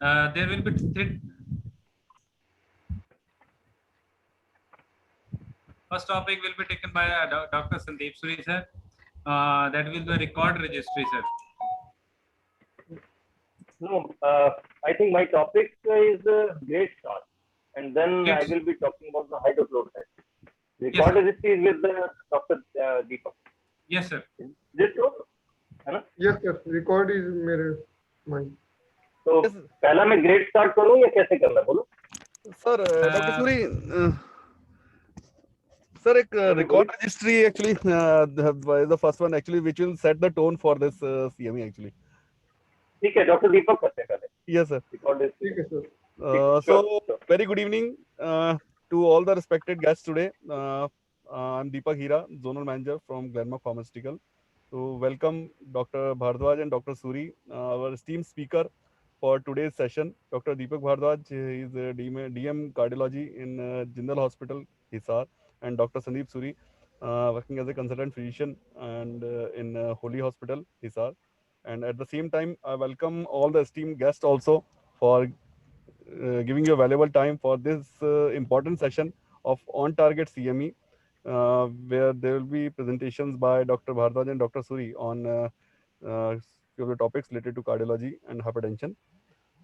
There will be three. First topic will be taken by Dr. Sandeep Suri sir. That will be record registry, sir. No, I think my topic is great start, and then I Great. will be talking about the hydrochloride. Yes, Record sir. registry is with Dr. Deepak. Yes, sir. Is this so? है ना? Yes, sir. Record is मेरे mind. तो Yes. पहला मैं grade start करूं या कैसे करना है बोलो? Sir, Dr. Suri, sir, एक record registry actually the first one actually which will set the tone for this CME actually. ठीक है, डॉक्टर दीपक करते हैं पहले. Yes, sir. Record registry. ठीक है sir. So, Sure. very good evening to all the respected guests today. I'm Deepak Hira, Zonal Manager from Glenmark Pharmaceutical. So, welcome Dr. Bhardwaj and Dr. Suri, our esteemed speaker for today's session. Dr. Deepak Bhardwaj is a DM Cardiology in Jindal Hospital, Hisar, and Dr. Sandeep Suri, working as a consultant physician and in Holy Hospital, Hisar. And at the same time, I welcome all the esteemed guests also for giving you valuable time for this important session of On Target CME, where there will be presentations by Dr. Bhardwaj and Dr. Suri on few of the topics related to cardiology and hypertension.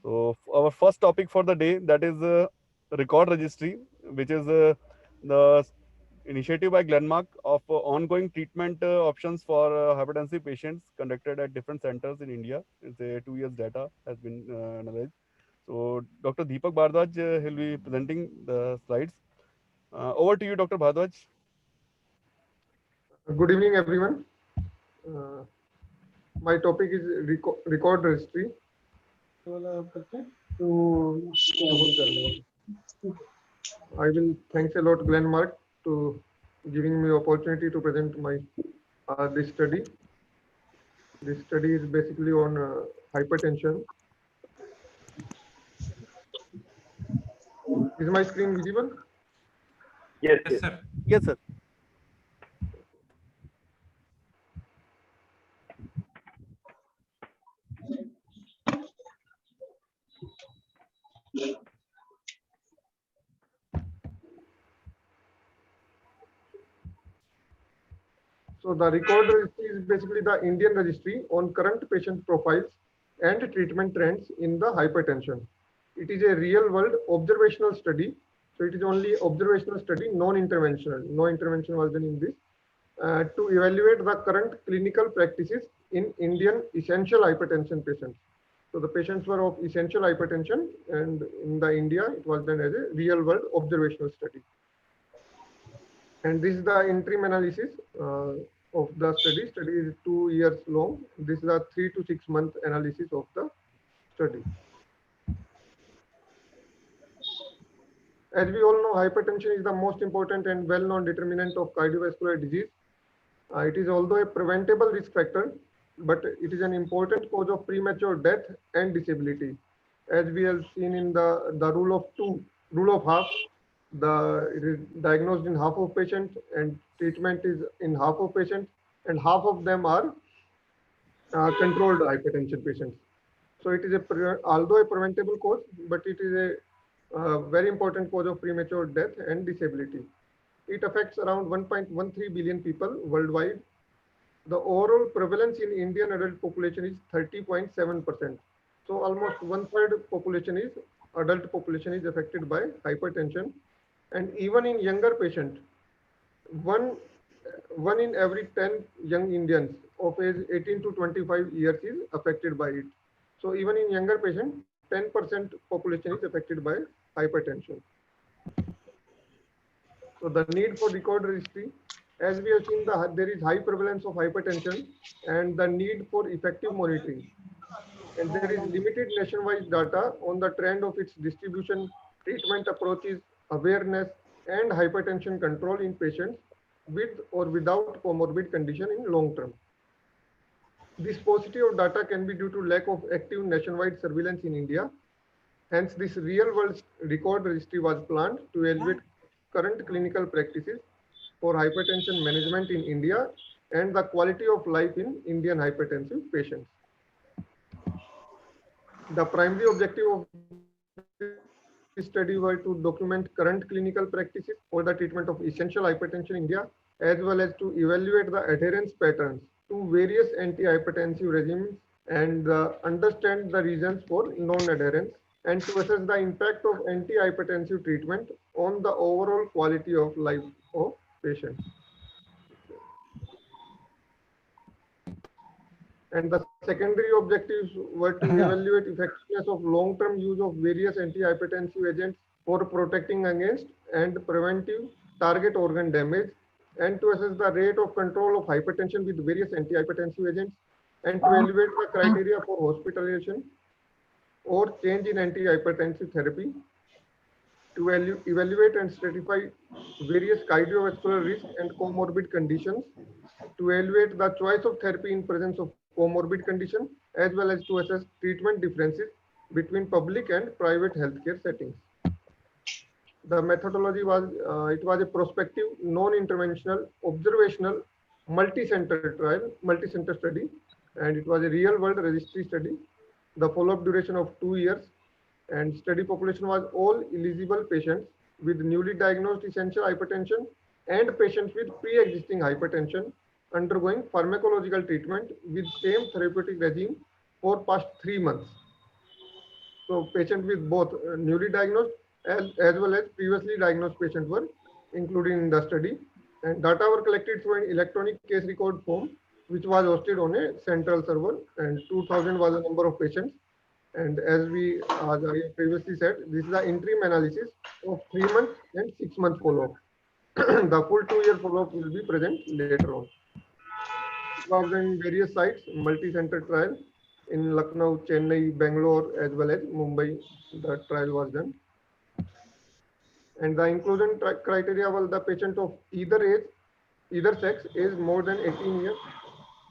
So our first topic for the day, that is record registry, which is the initiative by Glenmark of ongoing treatment options for hypertensive patients conducted at different centers in India. It's a 2 years data has been analyzed. So Dr. Deepak Bhardwaj, he'll be presenting the slides. Over to you, Dr. Bhardwaj. Good evening, everyone. My topic is record registry. I will thanks a lot Glenmark to giving me opportunity to present my this study. This study is basically on hypertension. Is my screen visible? Yes, Yes, yes. sir. Yes, sir. So the record registry is basically the Indian registry on current patient profiles and treatment trends in the hypertension. It is a real world observational study. So it is only observational study, non-interventional. No intervention was done in this. To evaluate the current clinical practices in Indian essential hypertension patients. So the patients were of essential hypertension, and in the India, it was done as a real world observational study. And this is the interim analysis of the study. Study is 2 years long. This is a 3 to 6 month analysis of the study. As we all know, hypertension is the most important and well-known determinant of cardiovascular disease. It is although a preventable risk factor, but it is an important cause of premature death and disability. As we have seen in the rule of two, rule of half, it is diagnosed in half of patients and treatment is in half of patients, and half of them are controlled hypertension patients. So it is although a preventable cause, but it is a very important cause of premature death and disability. It affects around 1.13 billion people worldwide. The overall prevalence in Indian adult population is 30.7%. So almost 1/3 population is adult population is affected by hypertension, and even in younger patients, one in every 10 young Indians of age 18 to 25 years is affected by it. So even in younger patients, 10% population is affected by hypertension. So the need for record registry, as we have seen, there is high prevalence of hypertension and the need for effective monitoring. And there is limited nationwide data on the trend of its distribution, treatment approaches, awareness, and hypertension control in patients with or without comorbid condition in long term. This paucity of data can be due to lack of active nationwide surveillance in India. Hence, this real-world record registry was planned to evaluate current clinical practices for hypertension management in India and the quality of life in Indian hypertensive patients. The primary objective of this study were to document current clinical practices for the treatment of essential hypertension in India, as well as to evaluate the adherence patterns to various antihypertensive regimes and understand the reasons for non-adherence, and to assess the impact of antihypertensive treatment on the overall quality of life of patients. And the secondary objectives were to evaluate effectiveness of long-term use of various antihypertensive agents for protecting against and preventive target organ damage, and to assess the rate of control of hypertension with various antihypertensive agents, and to evaluate the criteria for hospitalization or change in antihypertensive therapy, to evaluate and stratify various cardiovascular risk and comorbid conditions, to evaluate the choice of therapy in presence of comorbid condition, as well as to assess treatment differences between public and private healthcare settings. The methodology was, it was a prospective, non-interventional, observational, multi-center trial, multi-center study, and it was a real-world registry study. The follow-up duration of 2 years, and study population was all eligible patients with newly diagnosed essential hypertension and patients with pre-existing hypertension undergoing pharmacological treatment with same therapeutic regime for past 3 months. So patients with both newly diagnosed as well as previously diagnosed patients were included in the study, and data were collected through an electronic case record form which was hosted on a central server, and 2000 was the number of patients. And as I previously said, this is the interim analysis of 3 months and 6 month follow-up. The full 2-year follow-up will be present later on. It was in various sites, multi-center trial in Lucknow, Chennai, Bangalore, as well as Mumbai. The trial was done. And the inclusion criteria was the patient of either sex is more than 18 years,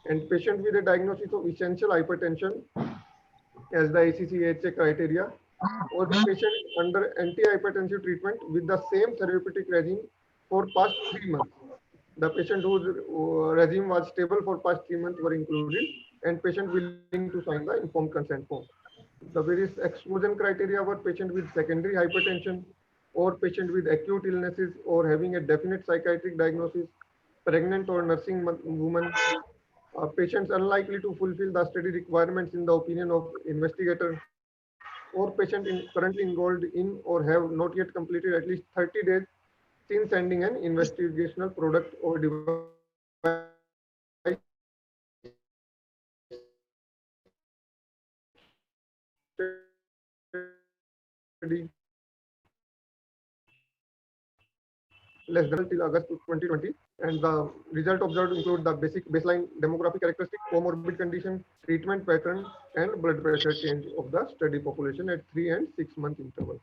and patient with a diagnosis of essential hypertension as the ACC-AHA criteria, or the patient under antihypertensive treatment with the same therapeutic regime for past 3 months. The patient whose regime was stable for past 3 months were included, and patient willing to sign the informed consent form. The various exclusion criteria were patient with secondary hypertension, or patient with acute illnesses, or having a definite psychiatric diagnosis, pregnant or nursing woman, patients unlikely to fulfill the study requirements in the opinion of investigator, or patient currently enrolled in or have not yet completed at least 30 days since sending an investigational product or device study less than till August 2020, and the result observed include the basic baseline demographic characteristic, comorbid condition, treatment pattern, and blood pressure change of the study population at 3 and 6 month interval.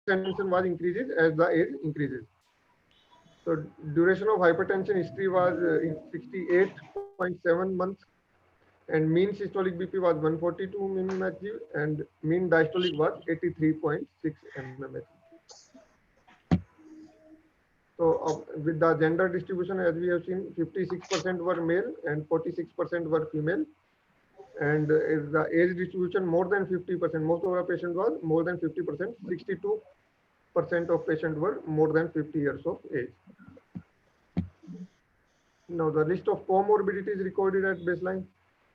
Hypertension was increases as the age increases. So duration of hypertension history was 68.7 months, and mean systolic BP was 142 mmHg, and mean diastolic was 83.6 mmHg. So with the gender distribution, as we have seen, 56% were male and 46% were female. And is the age distribution more than 50%. Most of our patients was more than 50%. 62% of patients were more than 50 years of age. Now the list of comorbidities recorded at baseline.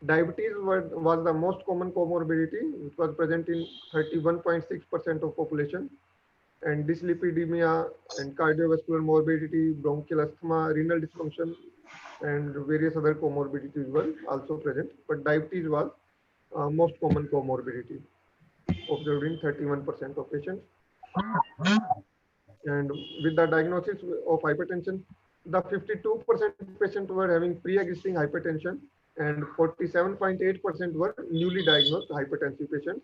Diabetes was the most common comorbidity, which was present in 31.6% of population. And dyslipidemia and cardiovascular morbidity, bronchial asthma, renal dysfunction, and various other comorbidities were also present, but diabetes was most common comorbidity observed in 31% of patients. And with the diagnosis of hypertension, the 52% patients were having pre-existing hypertension, and 47.8% were newly diagnosed hypertensive patients.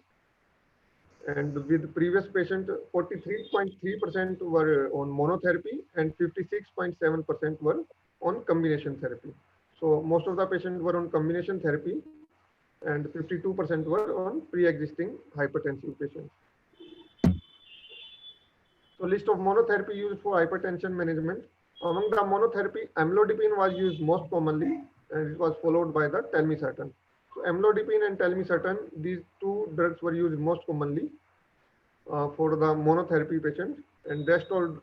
And with previous patient, 43.3% were on monotherapy, and 56.7% were on combination therapy. So most of the patients were on combination therapy and 52% were on pre-existing hypertensive patients. So list of monotherapy used for hypertension management. Among the monotherapy, amlodipine was used most commonly and it was followed by the telmisartan. So amlodipine and telmisartan, these two drugs were used most commonly for the monotherapy patients, and rest all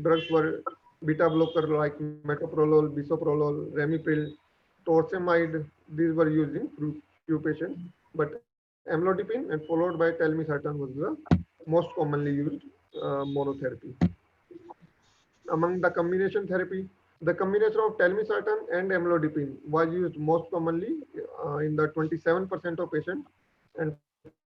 drugs were beta blocker like metoprolol, bisoprolol, ramipril, torsemide. These were used in few patients, but amlodipine and followed by telmisartan was the most commonly used monotherapy. Among the combination therapy, the combination of telmisartan and amlodipine was used most commonly in the 27% of patients, and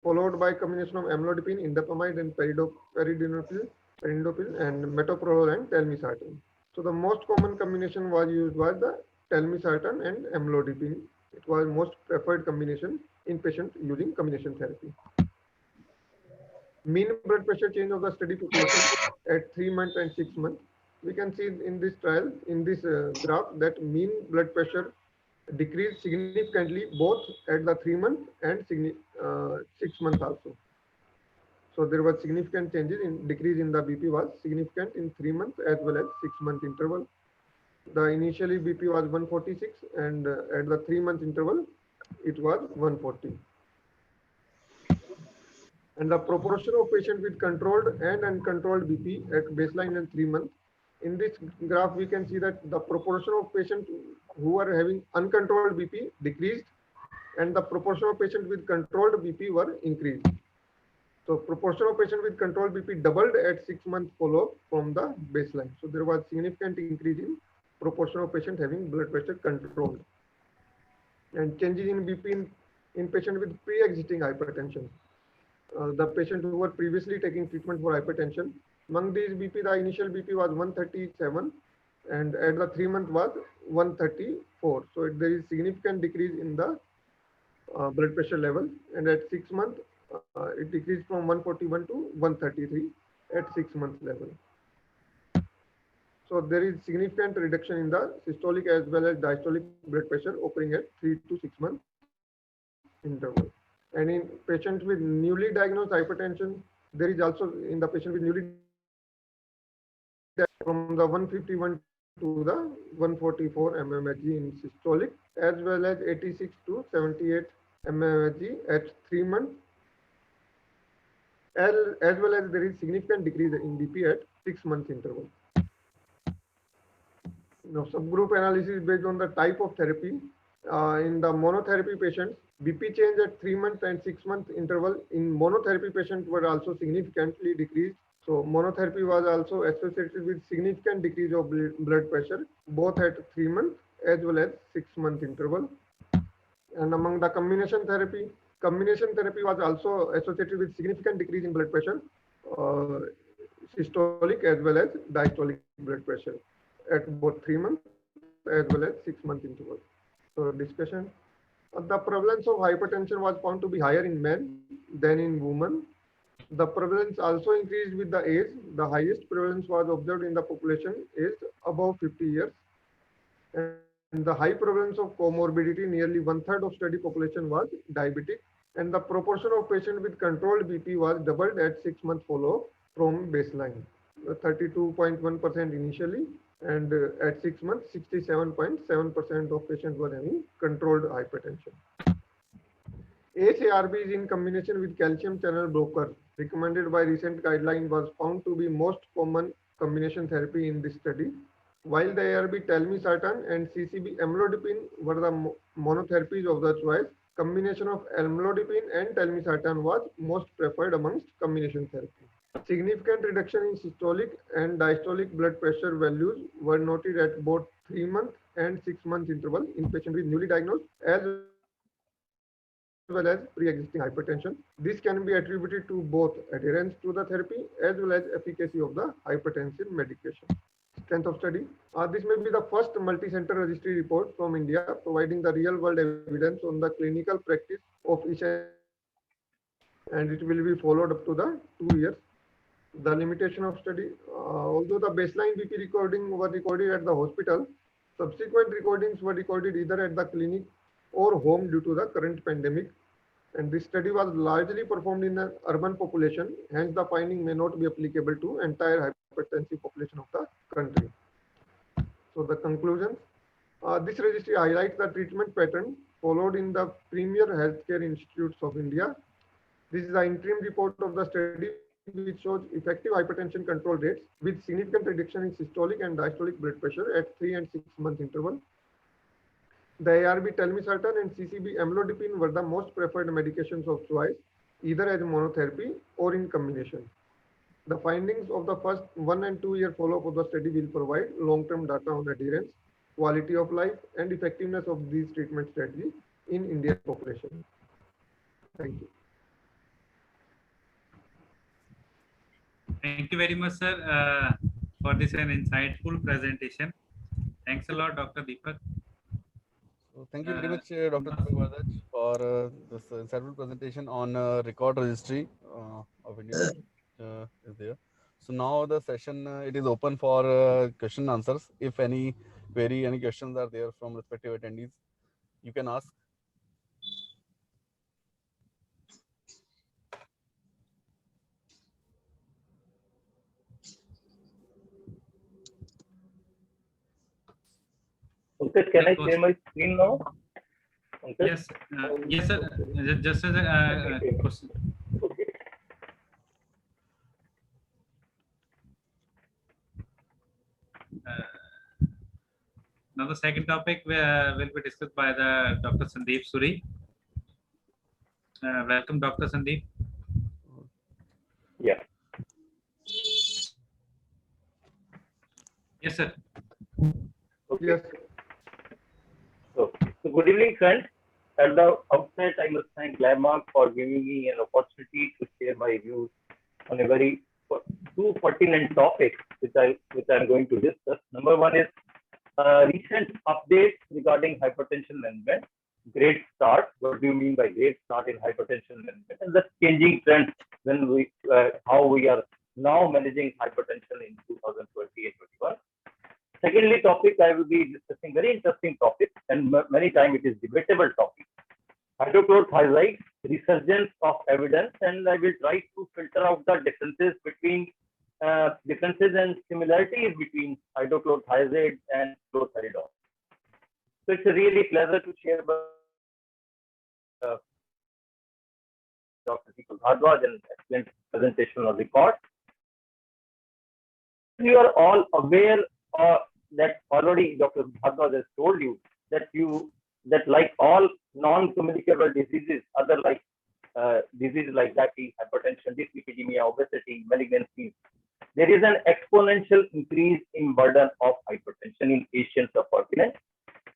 followed by combination of amlodipine, indapamide, and peridinopil, and metoprolol and telmisartan. So the most common combination was used was the telmisartan and amlodipine. It was most preferred combination in patients using combination therapy. Mean blood pressure change of the study population at 3 months and 6 months. We can see in this trial, in this graph, that mean blood pressure decreased significantly both at the 3 month and 6 months also. So there was significant changes in decrease in the BP was significant in 3 months as well as 6 month interval. The initially BP was 146 and at the 3 month interval it was 140. And the proportion of patients with controlled and uncontrolled BP at baseline and 3 months. In this graph, we can see that the proportion of patients who are having uncontrolled BP decreased and the proportion of patients with controlled BP were increased. So proportion of patients with controlled BP doubled at 6 months follow-up from the baseline. So there was significant increase in proportion of patients having blood pressure controlled. And changes in BP in patients with pre-existing hypertension. The patients who were previously taking treatment for hypertension, among these BP, the initial BP was 137 and at the 3 month was 134. So there is significant decrease in the blood pressure level, and at 6 months it decreased from 141 to 133 at 6 months level. So there is significant reduction in the systolic as well as diastolic blood pressure occurring at 3 to 6 months interval. And in patients with newly diagnosed hypertension, there is also in the patient with newly from the 151 to the 144 mmHg in systolic as well as 86 to 78 mmHg at 3 months, as well as there is significant decrease in BP at 6 months interval. Now subgroup analysis based on the type of therapy. In the monotherapy patients, BP change at 3 months and 6 month interval in monotherapy patients were also significantly decreased. So monotherapy was also associated with significant decrease of blood pressure, both at 3 months as well as 6 month interval. And among the combination therapy was also associated with significant decrease in blood pressure, systolic as well as diastolic blood pressure at both 3 months as well as 6 month interval. So discussion. The prevalence of hypertension was found to be higher in men than in women. The prevalence also increased with the age. The highest prevalence was observed in the population aged above 50 years. And the high prevalence of comorbidity, nearly 1/3 of study population was diabetic. And the proportion of patients with controlled BP was doubled at 6 month follow-up from baseline. 32.1% initially, and at 6 months, 67.7% of patients were having controlled hypertension. ACE-ARBs in combination with calcium channel blocker recommended by recent guideline was found to be most common combination therapy in this study. While the ARB telmisartan and CCB amlodipine were the monotherapies of the choice, combination of amlodipine and telmisartan was most preferred amongst combination therapy. Significant reduction in systolic and diastolic blood pressure values were noted at both 3 month and 6 month interval in patients with newly diagnosed as well as pre-existing hypertension. This can be attributed to both adherence to the therapy as well as efficacy of the hypertensive medication. Strength of study. This may be the first multi-center registry report from India providing the real-world evidence on the clinical practice of each, and it will be followed up to the 2 years. The limitation of study, although the baseline BP recording were recorded at the hospital, Subsequent recordings were recorded either at the clinic or home due to the current pandemic. And this study was largely performed in an urban population, hence the finding may not be applicable to entire hypertensive population of the country. So the conclusions, this registry highlights the treatment pattern followed in the premier healthcare institutes of India. This is the interim report of the study which shows effective hypertension control rates with significant reduction in systolic and diastolic blood pressure at 3 and 6 month interval. The ARB telmisartan and CCB amlodipine were the most preferred medications of choice, either as monotherapy or in combination. The findings of the first 1 and 2 year follow-up of the study will provide long-term data on adherence, quality of life, and effectiveness of these treatment strategies in Indian population. Thank you. Thank you very much, sir, for this an insightful presentation. Thanks a lot, Dr. Deepak. So thank you very much, Dr. Deepak Bharadwaj, for this insightful presentation on record registry of India. Is there. So now the session it is open for question and answers. If any query, any questions are there from respective attendees, you can ask. Okay, can I share my screen now? Okay. Yes, yes, sir. Just as a question. Okay. Now the second topic will be discussed by the Dr. Sandeep Suri. Welcome, Dr. Sandeep. Yeah. Yes, sir. Okay. Yes. So good evening, friends. At the outset, I must thank Glenmark for giving me an opportunity to share my views on a very two pertinent topics which I'm going to discuss. Number one is recent updates regarding hypertension management. Great start. What do you mean by great start in hypertension management? And the changing trends when how we are now managing hypertension in 2020 and 21. Secondly, topic I will be discussing very interesting topic, and many times it is debatable topic. Hydrochlorothiazide, resurgence of evidence, and I will try to filter out the differences between differences and similarities between hydrochlorothiazide and chlorthalidone. So it's a really pleasure to share Dr. Deepak Bharadwaj and excellent presentation on record. You are all aware that already Dr. Bharadwaj has told you that like all non-communicable diseases, other like diseases like diabetes, hypertension, dyslipidemia, obesity, malignancies, there is an exponential increase in burden of hypertension in Asian subcontinent.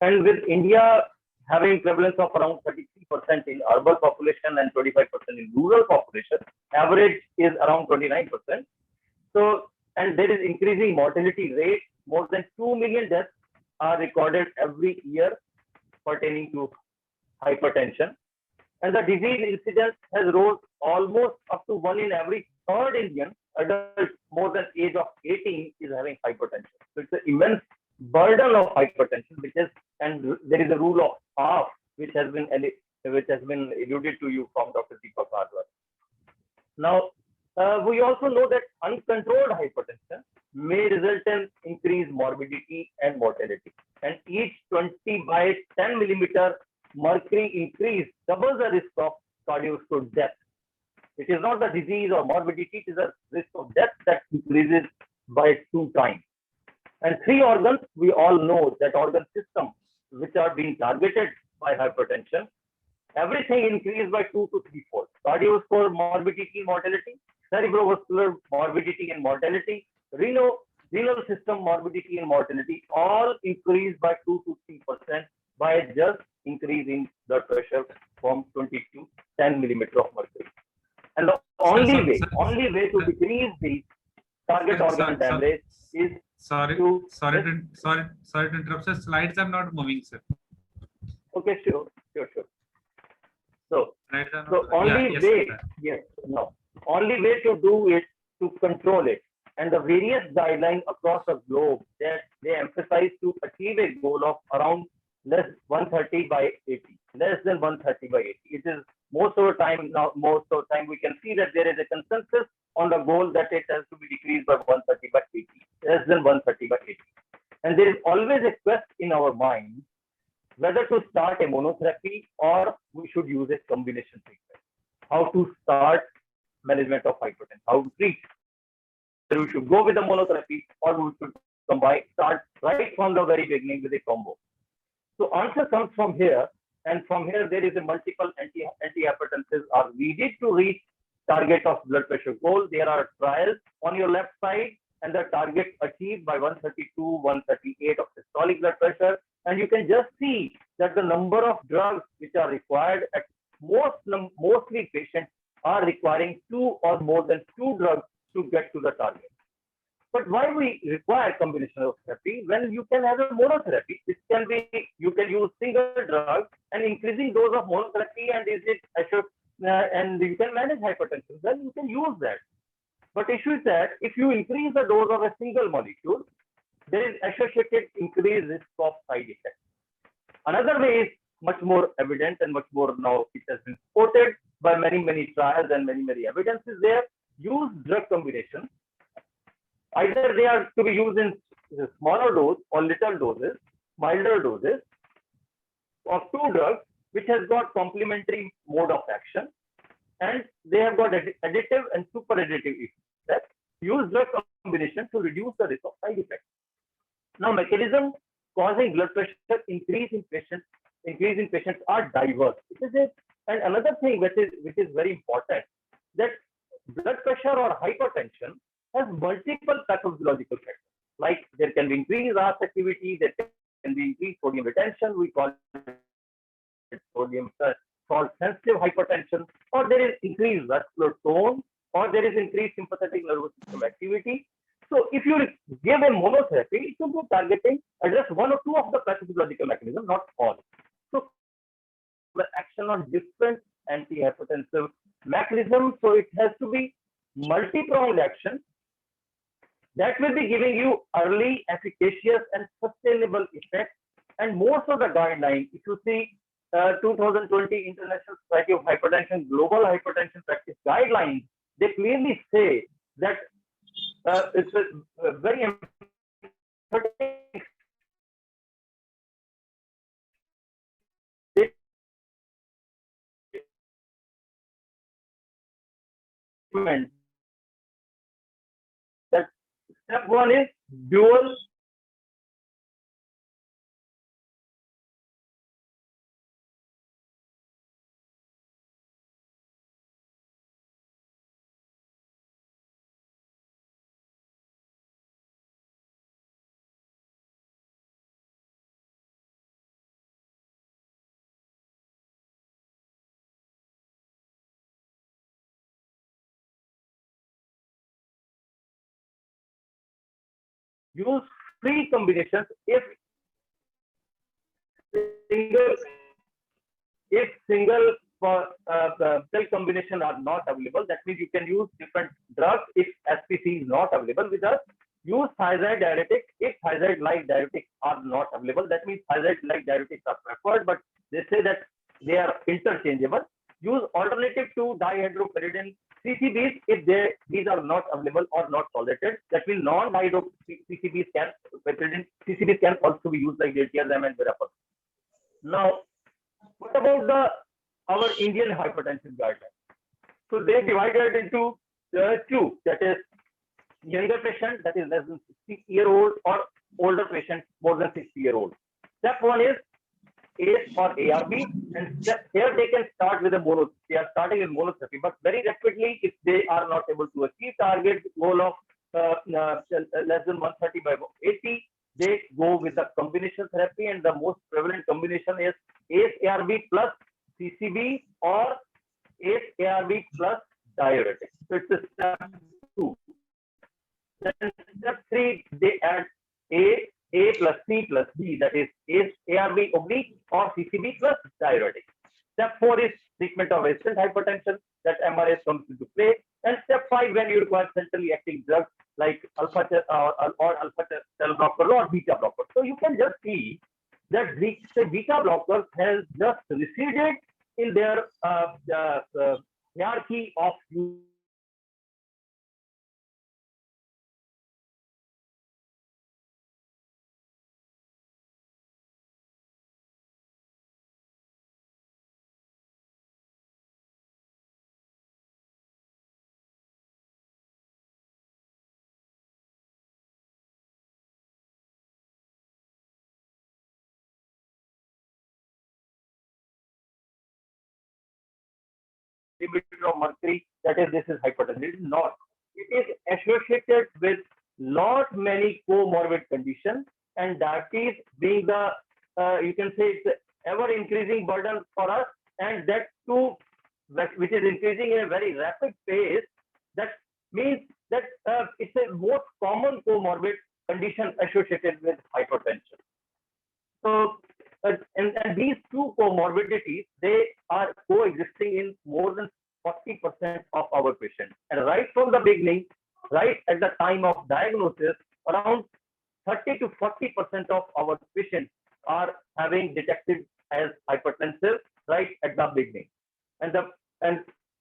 And with India having prevalence of around 33% in urban population and 25% in rural population, average is around 29%. So, and there is increasing mortality rate. More than 2 million deaths are recorded every year pertaining to hypertension. And the disease incidence has rose almost up to 1 in every 3rd Indian adult more than age of 18 is having hypertension. So it's an immense burden of hypertension, which is, and there is a rule of half which has been alluded to you from Dr. Deepak Bharadwaj. Now, we also know that uncontrolled hypertension may result in increased morbidity and mortality. And each 20 by 10 millimeter mercury increase doubles the risk of cardiovascular death. It is not the disease or morbidity, it is a risk of death that increases by 2 times. And 3 organs, we all know that organ system which are being targeted by hypertension, everything increased by 2 to 3 fold. Cardiovascular morbidity, mortality, cerebrovascular morbidity and mortality, renal system morbidity and mortality, all increased by 2 to 3% by just increasing blood pressure from 20 to 10 millimeter of mercury. And the only way to decrease the target organ damage is sorry to interrupt, sir. Slides are not moving, sir. Okay, sure. So Slides are not only way to do it, to control it, and the various guidelines across the globe that they emphasize to achieve a goal of around less 130 by 80, less than 130 by 80. It is most of the time now, most of the time we can see that there is a consensus on the goal that it has to be decreased by 130 by 80, less than 130 by 80. And there is always a quest in our mind whether to start a monotherapy or we should use a combination treatment. How to start management of hypertension, how to treat. Whether we should go with the monotherapy or we should combine, start right from the very beginning with a combo. So answer comes from here, and from here there is a multiple antihypertensives are needed to reach target of blood pressure goal. There are trials on your left side, and the target achieved by 132, 138 of systolic blood pressure. And you can just see that the number of drugs which are required at mostly patients are requiring 2 or more than 2 drugs to get to the target. But why we require combination of therapy when you can have a monotherapy? It can be, you can use single drug and increasing dose of monotherapy, and and you can manage hypertension. Then you can use that. But issue is that if you increase the dose of a single molecule, there is associated increased risk of side effects. Another way is much more evident and much more now it has been supported by many trials and many evidences there. Use drug combinations. Either they are to be used in smaller dose or little doses, milder doses of 2 drugs which has got complementary mode of action, and they have got additive and super additive effects. Use drug combination to reduce the risk of side effects. Now, mechanism causing blood pressure increase in patients are diverse. And another thing which is very important, that blood pressure or hypertension has multiple pathophysiological factors. Like there can be increased RAS activity, there can be increased sodium retention, we call it sodium salt sensitive hypertension, or there is increased vascular tone, or there is increased sympathetic nervous system activity. So if you give a monotherapy, it will be targeting address 1 or 2 of the pathophysiological mechanisms, not all. So the action on different antihypertensive mechanisms, so it has to be multi-pronged action that will be giving you early, efficacious, and sustainable effects. And most of the guidelines, if you see 2020 International Society of Hypertension Global Hypertension Practice Guidelines, they clearly say that it's a very important statement that step 1 is dual use free combinations if single pill combination are not available. That means you can use different drugs if SPC is not available with us. Use thiazide diuretic if thiazide-like diuretics are not available. That means thiazide-like diuretics are preferred, but they say that they are interchangeable. Use alternative to dihydropyridine CCBs if these are not available or not tolerated. That means non-dihydro CCBs can also be used like diltiazem and verapamil. Now, what about our Indian hypertension guidelines? So they divided into 2, that is younger patient, that is less than 60-year-old, or older patient more than 60-year-old. Step 1 is ACE or ARB, and here they can start with a mono. They are starting with monotherapy, but very rapidly, if they are not able to achieve target goal of less than 130 by 80, they go with the combination therapy, and the most prevalent combination is ACE-ARB plus CCB or ACE-ARB plus diuretic. So it's a step 2. Then step 3, they add A plus C plus D, that is ACE-ARB oblique or CCB plus diuretic. Step 4 is treatment of resistant hypertension, that MRS comes into play. And step 5, when you require centrally acting drugs like or alpha cell blocker or beta blocker. So you can just see that the beta blocker has just receded in their hierarchy of inhibitor of mercury, that is, this is hypertension. It is not. It is associated with lot many comorbid conditions, and diabetes being the you can say it's ever increasing burden for us, and that too, which is increasing in a very rapid pace. That means that it's a most common comorbid condition associated with hypertension. So, and these two comorbidities, they are coexisting in more than 40% of our patients. And right from the beginning, right at the time of diagnosis, around 30 to 40% of our patients are having detected as hypertensive right at the beginning. And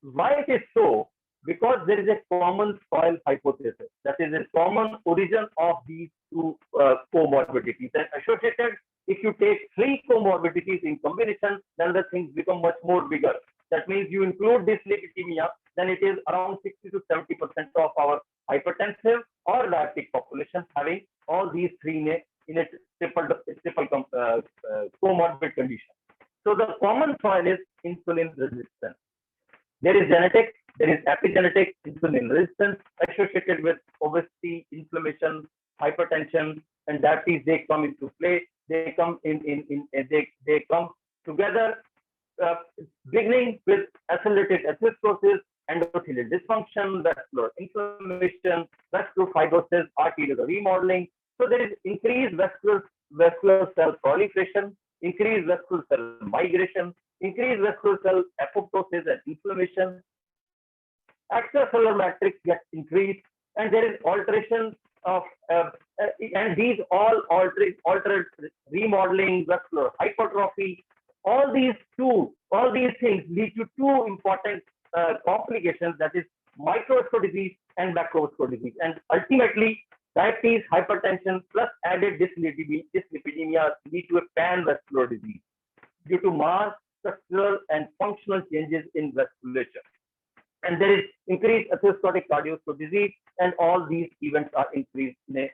why it is so? Because there is a common soil hypothesis, that is a common origin of these two comorbidities. And associated, if you take three comorbidities in combination, then the things become much more bigger. That means you include dyslipidemia, then it is around 60 to 70% of our hypertensive or diabetic population having all these three in a triple comorbid condition. So the common soil is insulin resistance. There is genetic, there is epigenetic insulin resistance associated with obesity, inflammation, hypertension, and diabetes. They come into play. They come they come together, beginning with accelerated atherosclerosis, endothelial dysfunction, vascular inflammation, vascular fibrosis, arterial remodeling. So there is increased vascular cell proliferation, increased vascular cell migration, increased vascular cell apoptosis and inflammation. Extracellular matrix gets increased, and there is alteration of and these all altered remodeling, vascular hypertrophy. All these things lead to two important complications, that is microvascular disease and macrovascular disease. And ultimately, diabetes, hypertension plus added dyslipidemia lead to a pan-vascular disease due to mass, structural, and functional changes in vasculature. And there is increased atherosclerotic cardiovascular disease, and all these events are increased in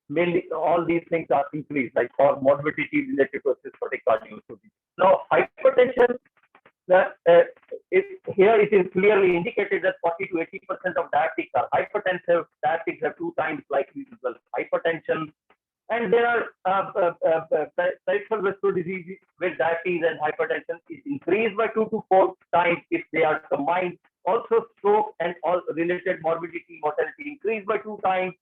mainly all these things are increased, like all morbidity related to atherosclerotic cardiovascular disease. Now, hypertension, here it is clearly indicated that 40 to 80% of diabetics are hypertensive. Diabetics have 2 times likely to develop hypertension. And there are peripheral vascular disease with diabetes and hypertension is increased by 2 to 4 times if they are combined. Also, stroke and all related morbidity, mortality increased by 2 times.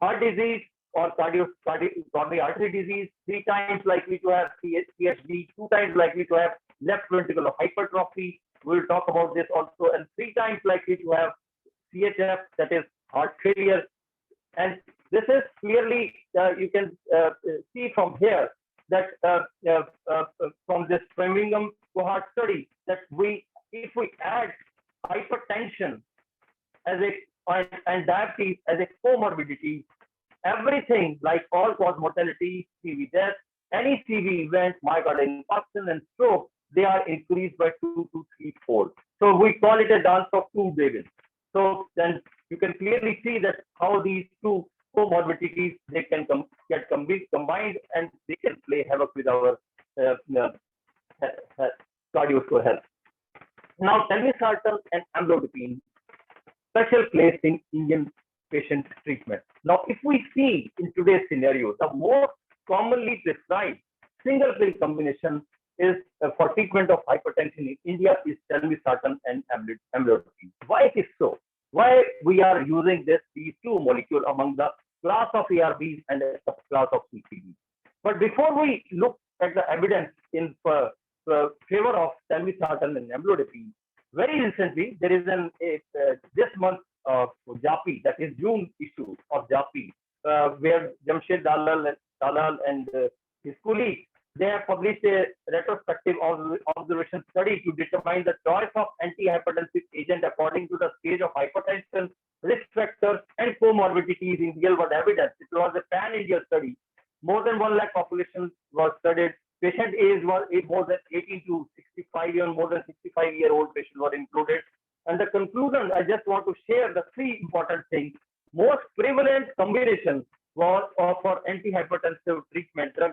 Heart disease or coronary artery disease, 3 times likely to have CHD, 2 times likely to have left ventricular hypertrophy. We'll talk about this also, and 3 times likely to have CHF, that is heart failure. And this is clearly, you can see from here that from this Framingham cohort study, that if we add hypertension as and diabetes as a comorbidity, everything like all-cause mortality, CV death, any CV event, myocardial infarction, and stroke, they are increased by 2 to 3-fold. So we call it a dance of 2 devils. So then you can clearly see that how these 2 comorbidities, they can get combined, and they can play havoc with our cardiovascular health. Now, telmisartan and amlodipine, special place in Indian patient treatment. Now, if we see in today's scenario, the most commonly prescribed single pill combination is for treatment of hypertension in India is telmisartan and amlodipine. Why it is so? Why we are using these 2 molecules among the class of ARBs and the class of CCB? But before we look at the evidence in favor of telmisartan and amlodipine, very recently, there is this month of JAPI, that is June issue of JAPI, where Jamshed Dalal and his colleagues, they have published a retrospective observation study to determine the choice of antihypertensive agent according to the stage of hypertension, risk factors, and comorbidities in real-world evidence. It was a pan-India study. More than 1 lakh population was studied. Patient age was more than 18 to 65 years, more than 65-year-old patients were included. And the conclusion, I just want to share the 3 important things. Most prevalent combination was for antihypertensive treatment drug.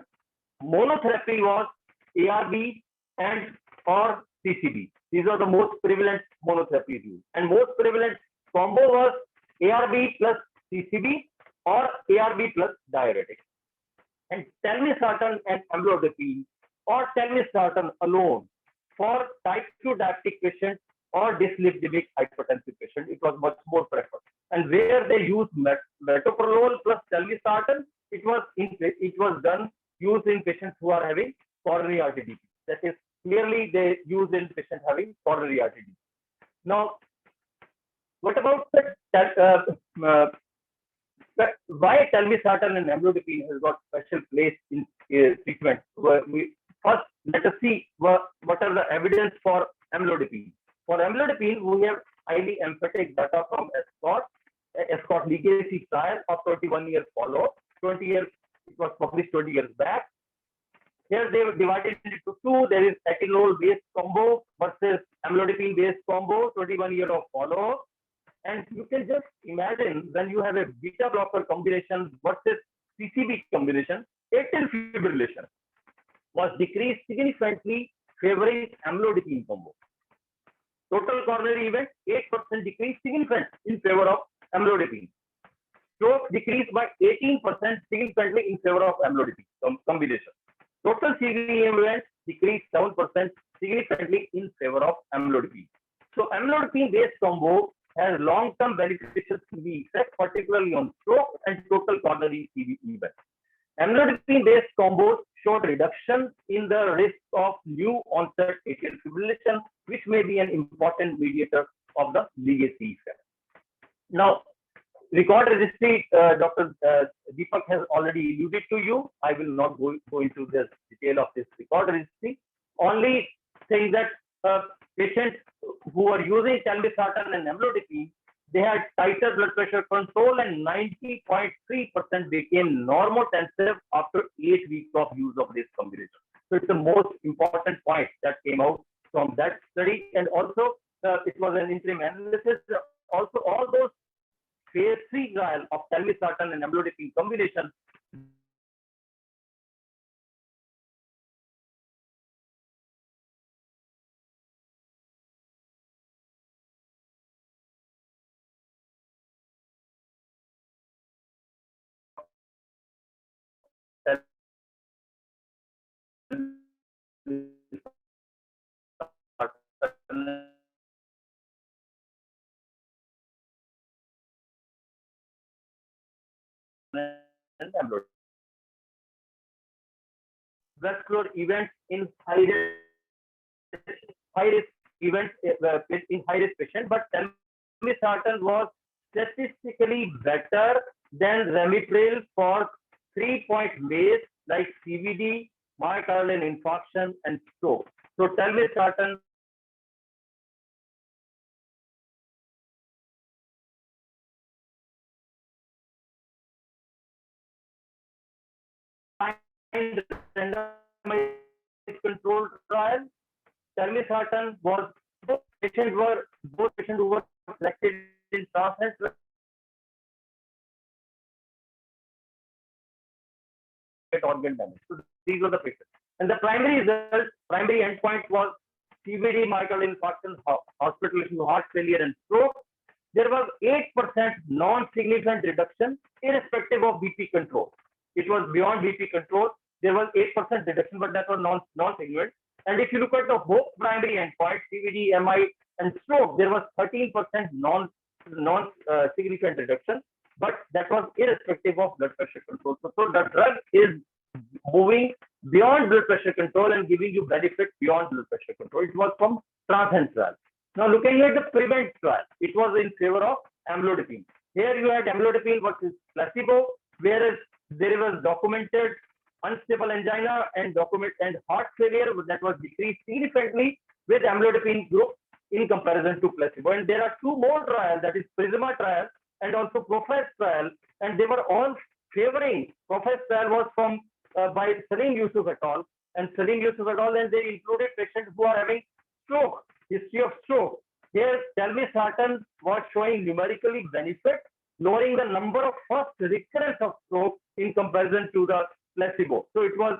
Monotherapy was ARB and or CCB. These are the most prevalent monotherapies used. And most prevalent combo was ARB plus CCB or ARB plus diuretic. And telmisartan and amlodipine or telmisartan alone for type 2 diabetic patient or dyslipidemic hypertensive patient, it was much more preferred. And where they used metoprolol plus telmisartan, it was done used in patients who are having coronary artery disease. That is clearly they use in patients having coronary artery disease. Now, what about why telmisartan and amlodipine has got special place in treatment? First, let us see what are the evidence for amlodipine. For amlodipine, we have highly emphatic data from ESCOT legacy trial of 21-year follow-up. 20 years, it was published 20 years back. Here they were divided into 2. There is etinol-based combo versus amlodipine-based combo, 21 years of follow-up. And you can just imagine when you have a beta blocker combination versus CCB combination, atrial fibrillation was decreased significantly favoring amlodipine combo. Total coronary event, 8% decrease significant in favor of amlodipine. Stroke decreased by 18% significantly in favor of amlodipine combination. Total CV events decreased 7% significantly in favor of amlodipine. So amlodipine-based combo has long-term beneficial CV effect, particularly on stroke and total coronary CV events. Amlodipine-based combos showed reduction in the risk of new onset atrial fibrillation, which may be an important mediator of the legacy effect. Now, record registry, Dr. Deepak has already alluded to you. I will not go into the detail of this record registry. Only saying that patients who are using telmisartan and amlodipine, they had tighter blood pressure control and 90.3% became normotensive after 8 weeks of use of this combination. So it's the most important point that came out from that study. And also, it was an interim analysis. Also, all those phase 3 trial of telmisartan and amlodipine combination and amlodipine. Vascular events in high risk events in high risk patient, but telmisartan was statistically better than ramipril for 3-point MACE like CVD, myocardial infarction, and stroke. So telmisartan randomized controlled trial. Telmisartan was both patients who were selected in transplant organ damage. So these were the patients. And the primary endpoint was CVD, myocardial infarction, hospitalization, heart failure, and stroke. There was 8% non-significant reduction irrespective of BP control. It was beyond BP control. There was 8% reduction, but that was non-significant. And if you look at the whole primary endpoint, CVD, MI, and stroke, there was 13% non-significant reduction, but that was irrespective of blood pressure control. So the drug is moving beyond blood pressure control and giving you benefit beyond blood pressure control. It was from TransCend trial. Now looking at the PREVENT trial, it was in favor of amlodipine. Here you had amlodipine versus placebo, whereas there was documented unstable angina and heart failure that was decreased significantly with amlodipine group in comparison to placebo. And there are two more trials, that is PRISMA trial and also PROFESS trial, and they were all favoring. PROFESS trial was from by Salim Yusuf et al. And they included patients who are having stroke, history of stroke. Here, telmisartan was showing numerically benefit, lowering the number of first recurrence of stroke in comparison to the placebo. So it was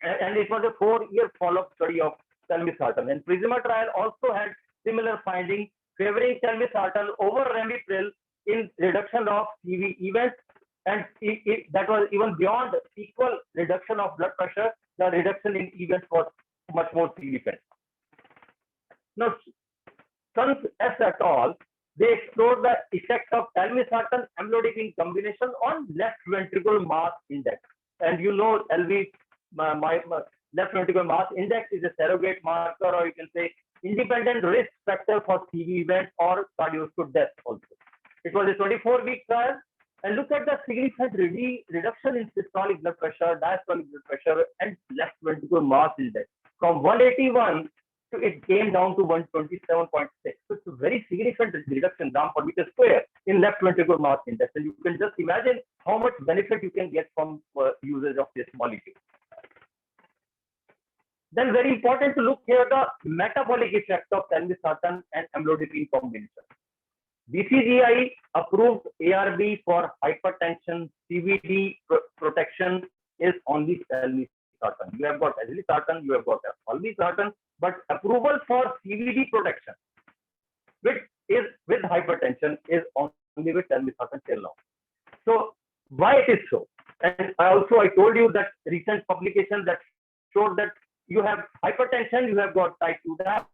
a 4-year follow-up study of telmisartan. And PRISMA trial also had similar findings favoring telmisartan over ramipril in reduction of CV events, and that was even beyond equal reduction of blood pressure. The reduction in events was much more significant. Now, Sun S et al. They explored the effect of telmisartan amlodipine combination on left ventricular mass index. And you know, LV, left ventricular mass index is a surrogate marker, or you can say independent risk factor for CV events or cardiovascular death also. It was a 24-week trial. And look at the significant reduction in systolic blood pressure, diastolic blood pressure, and left ventricular mass index. From 181, it came down to 127.6. So it's a very significant reduction, gram per meter square, in left ventricular mass index. And you can just imagine how much benefit you can get from usage of this molecule. Then very important to look here the metabolic effect of telmisartan and amlodipine combination. BCGI approved ARB for hypertension, CVD protection is only telmisartan. You have got telmisartan, you have got olmesartan, but approval for CVD protection, which is with hypertension, is only with telmisartan till now. So why it is so? And I told you that recent publication that showed that you have hypertension, you have got type 2 diabetes.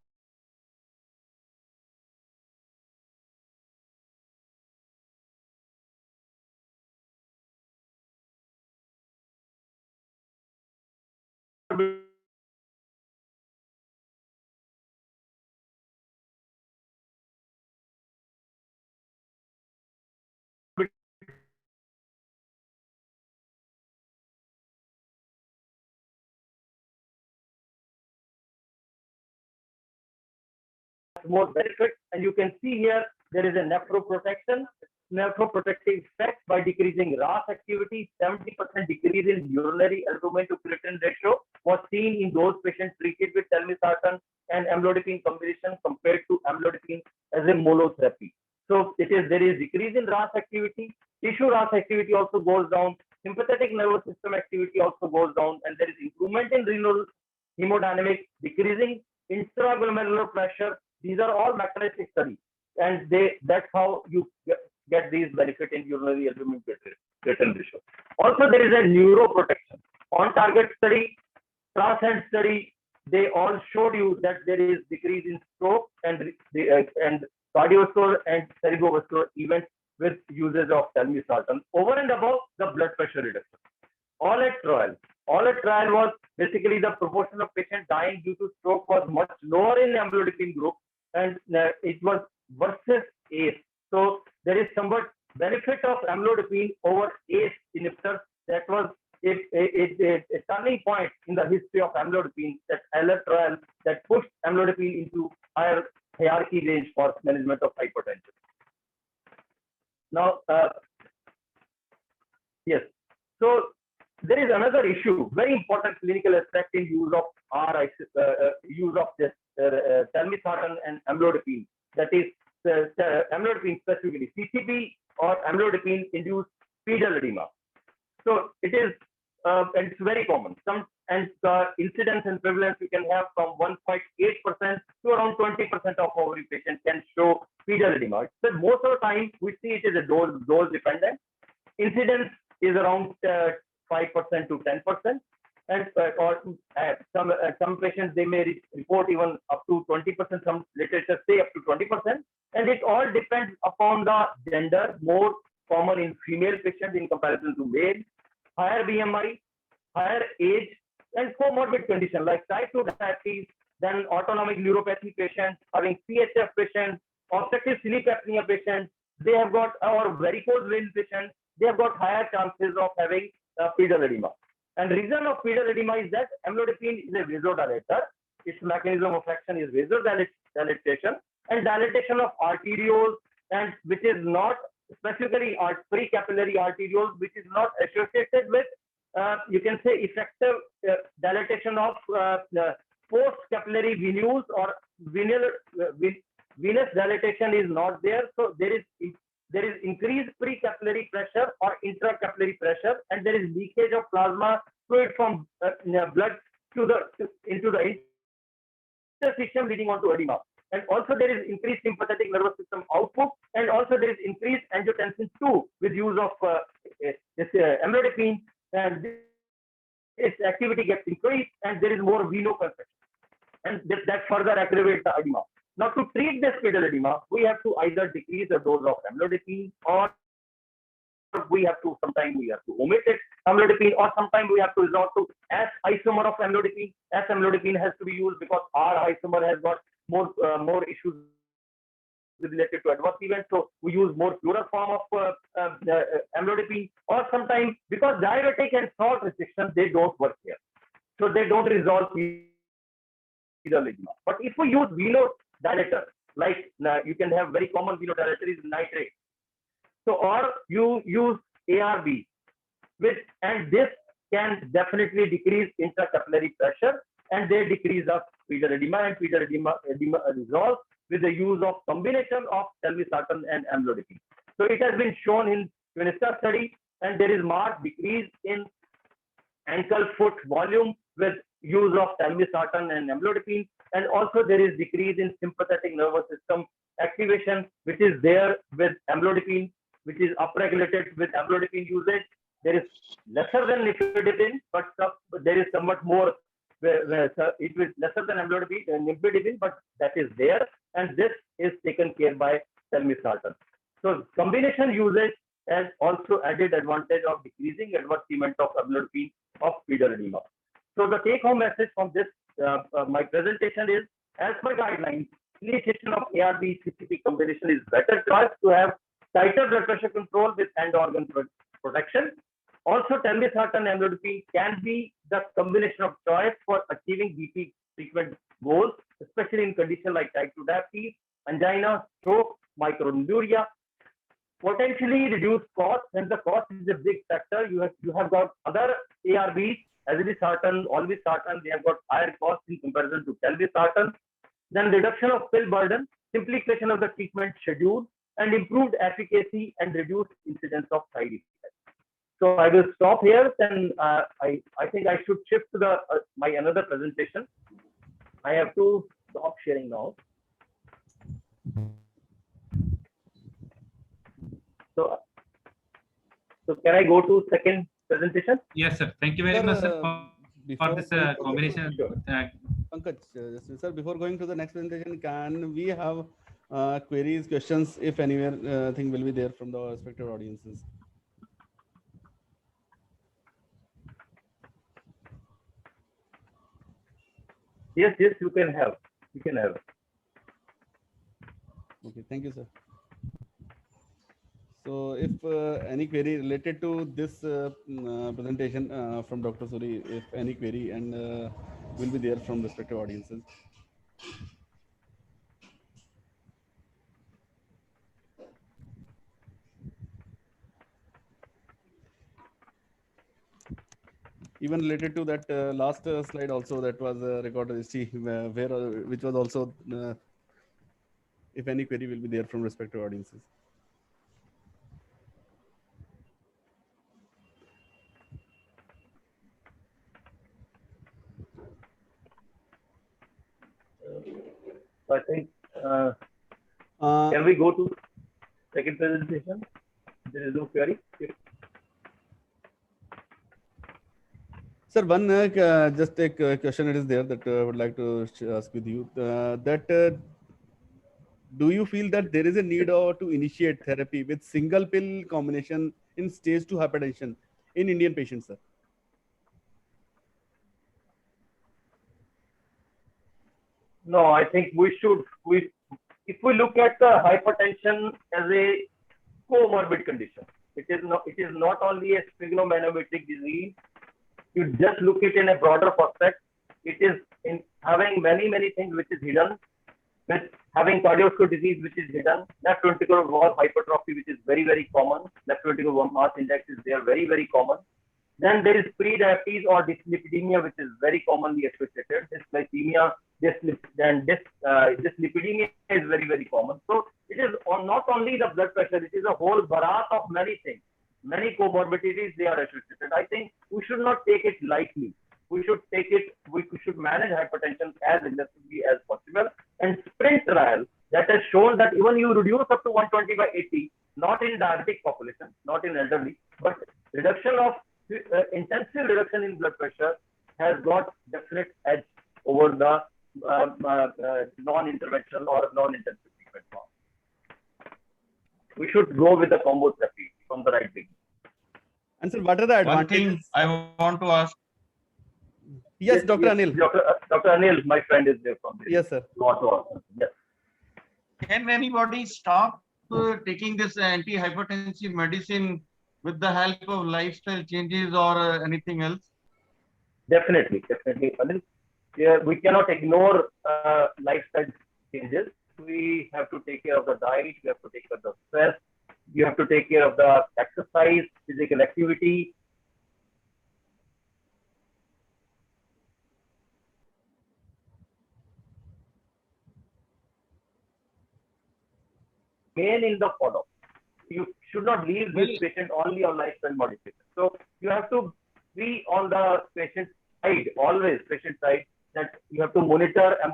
More benefit, and you can see here there is a nephroprotective effect by decreasing RAS activity. 70% decrease in urinary albumin to creatinine ratio was seen in those patients treated with telmisartan and amlodipine combination compared to amlodipine as a monotherapy. So there is decrease in RAS activity, tissue RAS activity also goes down, sympathetic nervous system activity also goes down, and there is improvement in renal hemodynamics, decreasing intraglomerular pressure. These are all mechanistic studies, and that's how you get these benefit in urinary albumin creatinine ratio. Also, there is a neuroprotection. On target study, Transcend study, they all showed you that there is decrease in stroke and cardiovascular and cerebrovascular events with usage of telmisartan over and above the blood pressure reduction. OLED trial was basically the proportion of patients dying due to stroke was much lower in the amlodipine group, and it was versus ACE. So there is somewhat benefit of amlodipine over ACE inhibitors. That was a turning point in the history of amlodipine, that ALERT trial that pushed amlodipine into higher hierarchy range for management of hypertension. Now, yes. So there is another issue, very important clinical aspect in use of this telmisartan and amlodipine. That is amlodipine specifically, CCB or amlodipine induced pedal edema. So it is, and it's very common. And the incidence and prevalence we can have from 1.8% to around 20% of our patients can show pedal edema. So most of the time we see it is a dose dependent. Incidence is around 5% to 10%, and some patients they may report even up to 20%. Some literature say up to 20%, and it all depends upon the gender. More common in female patients in comparison to male. Higher BMI, higher age, and comorbid condition like type 2 diabetes, then autonomic neuropathy patients, having CHF patients, obstructive sleep apnea patients, they have got, or varicose vein patients, they have got higher chances of having pedal edema. And reason of pedal edema is that amlodipine is a vasodilator. Its mechanism of action is vasodilatation and dilatation of arterioles, and which is not specifically precapillary arterioles, which is not associated with, you can say, effective dilatation of post-capillary venules, or venous dilatation is not there. So there is increased precapillary pressure or intracapillary pressure, and there is leakage of plasma fluid from blood into the interstitium, leading on to edema. And also there is increased sympathetic nervous system output, and also there is increased angiotensin 2 with use of amlodipine, and its activity gets increased, and there is more venoconstriction, and that further aggravates the edema. Now, to treat this pedal edema, we have to either decrease the dose of amlodipine, or sometimes we have to omit it, amlodipine, or sometimes we have to resort to S isomer of amlodipine. S amlodipine has to be used because R isomer has got more issues related to adverse events. So we use more purer form of amlodipine, or sometimes because diuretic and salt restrictions, they don't work here. So they don't resolve pedal edema. But if we use vasodilator, like you can have very common vasodilator is nitrate. So, or you use ARB, and this can definitely decrease intracapillary pressure, and they decrease the pedal edema, and pedal edema resolves with the use of combination of telmisartan and amlodipine. So it has been shown in UNISTA study, and there is marked decrease in ankle foot volume with use of telmisartan and amlodipine, and also there is decrease in sympathetic nervous system activation, which is there with amlodipine, which is upregulated with amlodipine usage. There is lesser than nifedipine, but there is somewhat more. It is lesser than amlodipine and nifedipine, but that is there, and this is taken care by telmisartan. So combination usage has also added advantage of decreasing adverse event of amlodipine of pedal edema. So the take-home message from this my presentation is, as per guidelines, initiation of ARB CCP combination is better choice to have tighter blood pressure control with end organ protection. Also, telmisartan and amlodipine can be the combination of choice for achieving BP treatment goals, especially in conditions like type 2 diabetes, angina, stroke, micronuria. Potentially reduce cost, and the cost is a big factor. You have got other ARBs, azilsartan, olmesartan, they have got higher cost in comparison to telmisartan. Then reduction of pill burden, simplification of the treatment schedule, and improved efficacy and reduced incidence of side effects. So I will stop here. Then I think I should shift to the my another presentation. I have to stop sharing now. So can I go to second presentation? Yes, sir. Thank you very much, sir, for this combination. Pankaj, sir, before going to the next presentation, can we have queries, questions, if anywhere, thing will be there from the respective audiences? Yes, you can have. You can have. Okay, thank you, sir. So if any query related to this presentation from Dr. Suri, if any query, and will be there from respective audiences. Even related to that last slide also that was recorded, which was also, if any query will be there from respective audiences. I think, can we go to second presentation? There is no query. Sir, one just a question it is there that I would like to ask with you. Do you feel that there is a need to initiate therapy with single pill combination in stage 2 hypertension in Indian patients, sir? No, I think if we look at the hypertension as a comorbid condition, it is not only a sphygmomanometric disease. You just look it in a broader perspective. It is in having many things which is hidden, with having cardiovascular disease which is hidden, left ventricular wall hypertrophy which is very common, left ventricular mass index is there, very common. Then there is pre-diabetes or dyslipidemia, which is very commonly associated. Dyslipidemia, dyslipidemia is very common. So it is not only the blood pressure; it is a whole barat of many things, many comorbidities they are associated. I think we should not take it lightly. We should manage hypertension as aggressively as possible. And SPRINT trial that has shown that even you reduce up to 120 by 80, not in diabetic population, not in elderly, but reduction of intensive reduction in blood pressure has got definite edge over the non-interventional or non-intensive treatment form. We should go with the combo therapy from the right beginning. And sir, what are the One thing advantages? I want to ask. Yes, Dr. Anil. Dr. Anil, my friend, is there from there. Yes, sir. Yes. Can anybody stop taking this antihypertensive medicine with the help of lifestyle changes or anything else? Definitely. Anil, yeah, we cannot ignore lifestyle changes. We have to take care of the diet. We have to take care of the stress. You have to take care of the exercise, physical activity. Main in the follow. You should not leave this patient only on lifestyle modification. So you have to be on the patient side, always patient side, that you have to monitor, and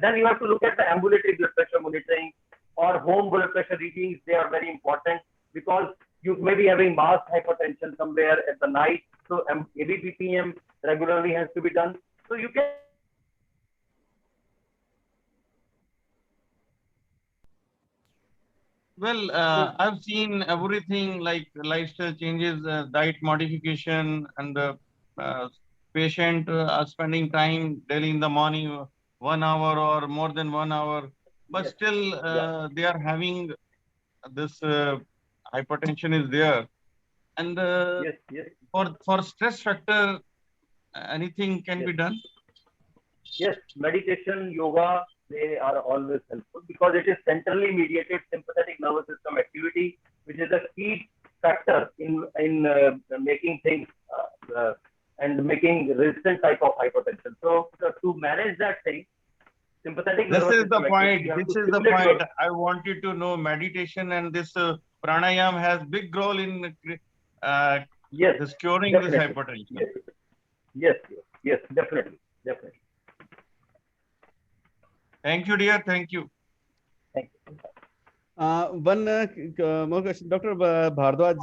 then you have to look at the ambulatory blood pressure monitoring or home blood pressure readings. They are very important because you may be having mass hypertension somewhere at the night. So ABPPM regularly has to be done. So you can. Well, I've seen everything like lifestyle changes, diet modification, and the patient spending time daily in the morning, 1 hour or more than 1 hour, but Yes. still they are having this hypertension is there. And Yes. for stress factor, anything can be done? Yes, meditation, yoga, they are always helpful because it is centrally mediated sympathetic nervous system activity, which is a key factor in making things and making resistant type of hypertension. So to manage that thing, sympathetic This nervous is system the point. activity, you have This to is the stimulate point. your- I want you to know meditation and this pranayam has big role in Yes, this curing this definitely. hypertension. Yes, definitely. Thank you, dear. Thank you. Thank you. One more question. Dr. Bhardwaj,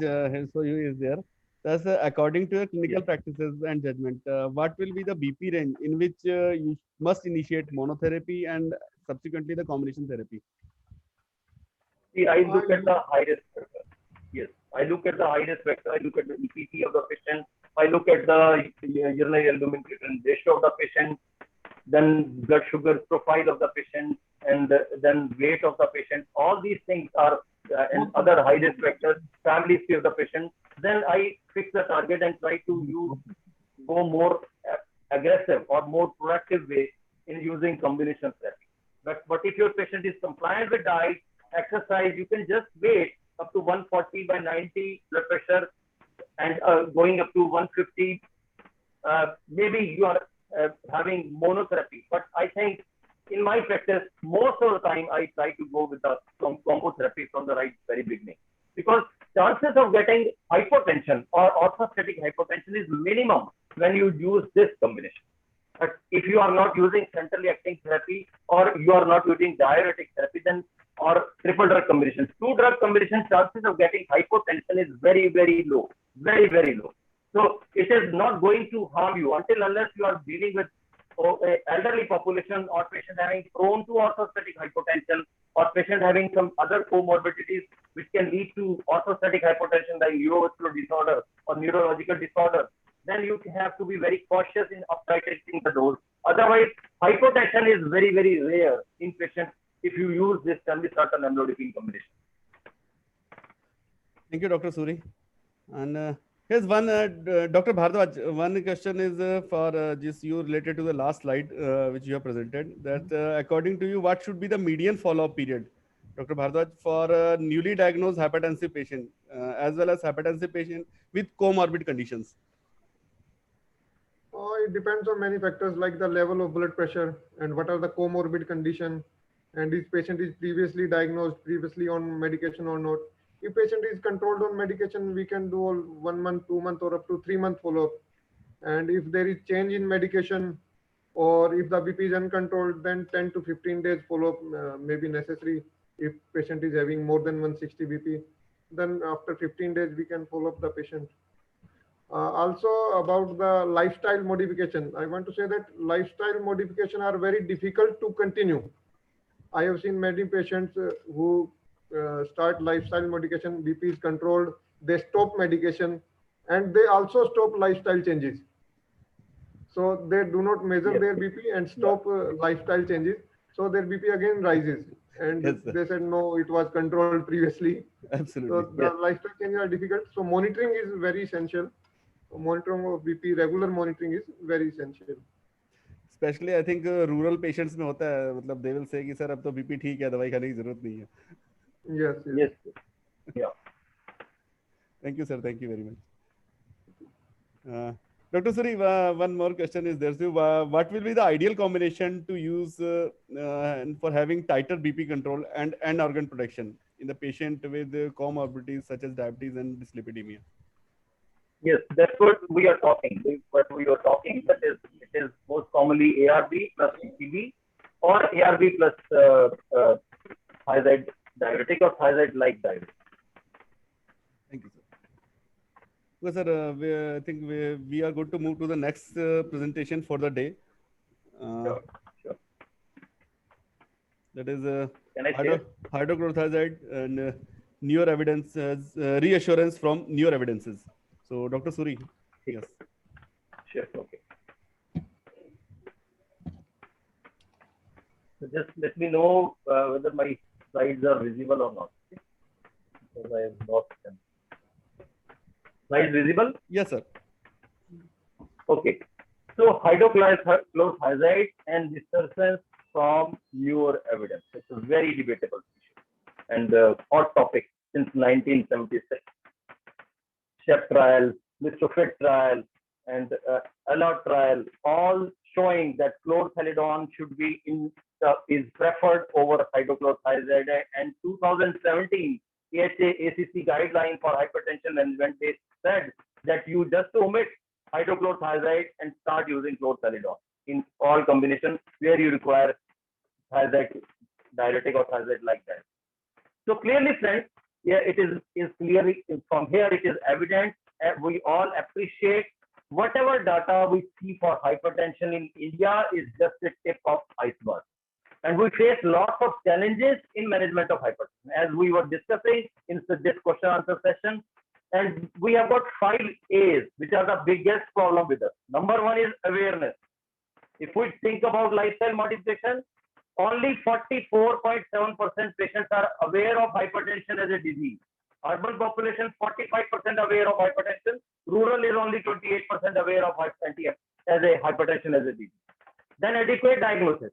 so you is there. Thus, according to your clinical practices and judgment, what will be the BP range in which you must initiate monotherapy and subsequently the combination therapy? See, I look at the high risk factor. Yes, I look at the high risk factor. I look at the EPP of the patient. I look at the urinary albumin creatinine ratio of the patient, then blood sugar profile of the patient, and then weight of the patient. All these things are and other high risk factors, family history of the patient. Then I fix the target and try to go more aggressive or more proactive way in using combination therapy. But if your patient is compliant with diet, exercise, you can just wait up to 140 by 90 blood pressure and going up to 150. Maybe you are having monotherapy, but I think in my practice, most of the time I try to go with the combo therapy from the very beginning, because chances of getting hypertension or orthostatic hypotension is minimum when you use this combination. But if you are not using centrally acting therapy or you are not using diuretic therapy, then or triple drug combinations, 2 drug combination, chances of getting hypotension is very low, very low. So it is not going to harm you unless you are dealing with elderly population or patient having prone to orthostatic hypotension or patient having some other comorbidities which can lead to orthostatic hypotension like neurovascular disorder or neurological disorder. then you have to be very cautious in titrating the dose. Otherwise, hypotension is very, very rare in patients if you use this telmisartan amlodipine combination. Thank you, Dr. Suri. And here's one, Dr. Bhardwaj, one question is for just you related to the last slide which you have presented, that according to you, what should be the median follow-up period, Dr. Bhardwaj, for a newly diagnosed hypertensive patient as well as hypertensive patient with comorbid conditions? It depends on many factors like the level of blood pressure and what are the comorbid condition, and this patient is previously diagnosed, previously on medication or not. If patient is controlled on medication, we can do all 1 month, 2 month, or up to 3 month follow-up. And if there is change in medication or if the BP is uncontrolled, then 10 to 15 days follow-up may be necessary. If patient is having more than 160 BP, then after 15 days, we can follow up the patient. Also about the lifestyle modification, I want to say that lifestyle modification are very difficult to continue. I have seen many patients who start lifestyle modification, BP is controlled, they stop medication, and they also stop lifestyle changes. So they do not measure their BP and stop lifestyle changes. So their BP again rises. And they said, no, it was controlled previously. Absolutely. So the lifestyle changes are difficult. So monitoring is very essential. Monitoring of BP, regular monitoring is very essential. Especially I think rural patients में होता है, मतलब they will say कि sir अब तो BP ठीक है, दवाई खाने की जरूरत नहीं है. Yes. Yeah. Thank you, sir. Thank you very much. Dr. Suri, one more question is there. So, what will be the ideal combination to use for having tighter BP control and organ protection in the patient with comorbidities such as diabetes and dyslipidemia? Yes, that's what we are talking. What we are talking, that is, it is most commonly ARB plus CCB or ARB plus thiazide diuretic or thiazide-like diuretic. Thank you, sir. Well, sir, I think we are good to move to the next presentation for the day. Sure. That is Can I hydrochlorothiazide and newer evidence, reassurance from newer evidences. So, Dr. Suri, yes. Sure, okay. So just let me know whether my slides are visible or not. Okay? Because I have lost them. Slides visible? Yes, sir. Okay. So hydrochlorothiazide and resurgence from newer evidence. It's a very debatable issue and hot topic since 1976. SHEP trial, Mistofit trial, and ALOT trial, all showing that chlorthalidone should be is preferred over hydrochlorothiazide. And 2017 AHA-ACC guideline for hypertension management, they said that you just omit hydrochlorothiazide and start using chlorthalidone in all combinations where you require thiazide diuretic or thiazide-like that. So clearly, friends, yeah, it is clearly from here it is evident. We all appreciate whatever data we see for hypertension in India is just the tip of iceberg. And we face lots of challenges in management of hypertension, as we were discussing in this question answer session. And we have got 5 A's, which are the biggest problem with us. Number 1 is awareness. If we think about lifestyle modification, only 44.7% patients are aware of hypertension as a disease. Urban population 45% aware of hypertension. Rural is only 28% aware of hypertension as a disease. Then adequate diagnosis.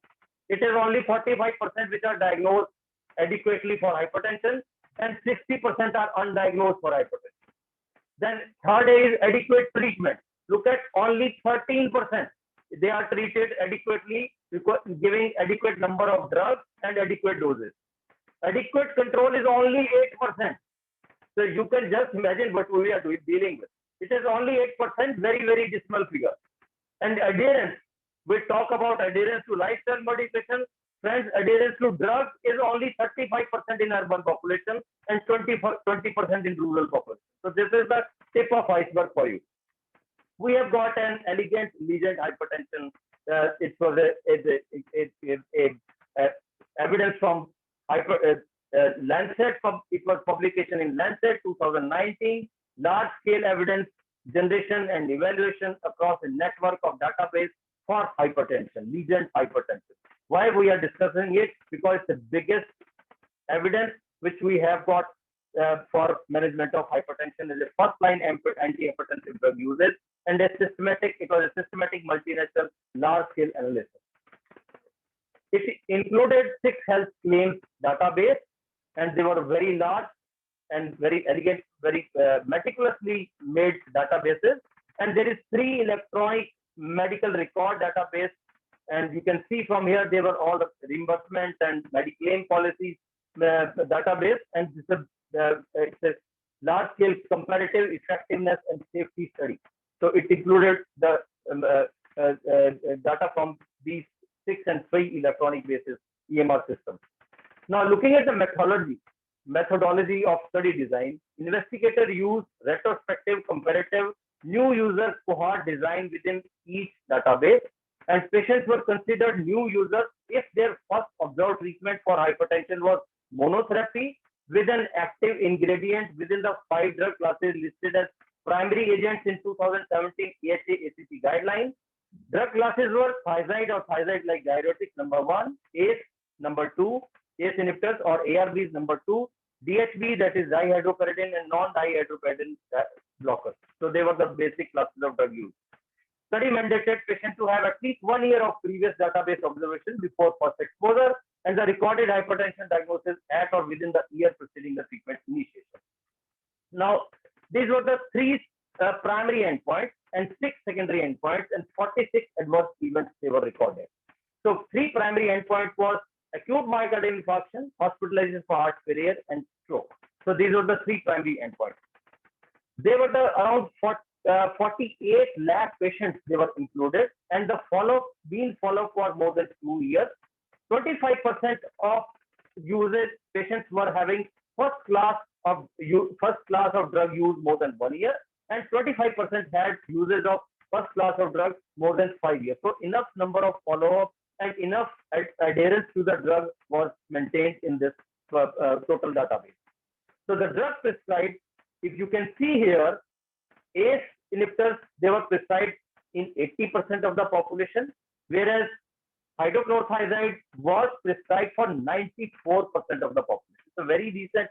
It is only 45% which are diagnosed adequately for hypertension, and 60% are undiagnosed for hypertension. Then third is adequate treatment. Look at only 13%. They are treated adequately, giving adequate number of drugs and adequate doses. Adequate control is only 8%. So you can just imagine what we are dealing with. It is only 8%, very, very dismal figure. And adherence, we talk about adherence to lifestyle modification. Friends, adherence to drugs is only 35% in urban population and 20% in rural population. So this is the tip of iceberg for you. We have got an elegant lesion hypertension. It was evidence from Lancet. It was publication in Lancet 2019. Large scale evidence generation and evaluation across a network of database for hypertension, lesion hypertension. Why we are discussing it? Because it's the biggest evidence which we have got for management of hypertension is a first-line antihypertensive drug usage, and it was a systematic multinational large-scale analysis. It included 6 health claims database, and they were very large and very elegant, very meticulously made databases. And there is 3 electronic medical record database, and you can see from here they were all the reimbursement and Mediclaim policies database, and it's a large-scale comparative effectiveness and safety study. So it included the data from these 6 and 3 electronic basis EMR systems. Now, looking at the methodology of study design, investigator used retrospective, comparative, new user cohort design within each database, and patients were considered new users if their first observed treatment for hypertension was monotherapy with an active ingredient within the 5 drug classes listed as primary agents in 2017 AHA-ACP guidelines. Drug classes were thiazide or thiazide-like diuretics number 1, ACE number 2, ACE inhibitors or ARBs number 2, DHB, that is dihydropyridine, and non-dihydropyridine blockers. So they were the basic classes of drug use. Study mandated patients to have at least 1 year of previous database observation before first exposure and the recorded hypertension diagnosis at or within the year preceding the treatment initiation. Now, these were the 3 primary endpoints and 6 secondary endpoints, and 46 adverse events they were recorded. So 3 primary endpoints was acute myocardial infarction, hospitalization for heart failure, and stroke. So these were the 3 primary endpoints. They were the around 48 lakh patients they were included, and the mean follow-up was more than 2 years. 25% of usage patients were having first class of drug use more than 1 year, and 25% had usage of first class of drugs more than 5 years. So enough number of follow-up and enough adherence to the drug was maintained in this total database. So the drug prescribed, if you can see here, ACE inhibitors, they were prescribed in 80% of the population, whereas hydrochlorothiazide was prescribed for 94% of the population. It's a very recent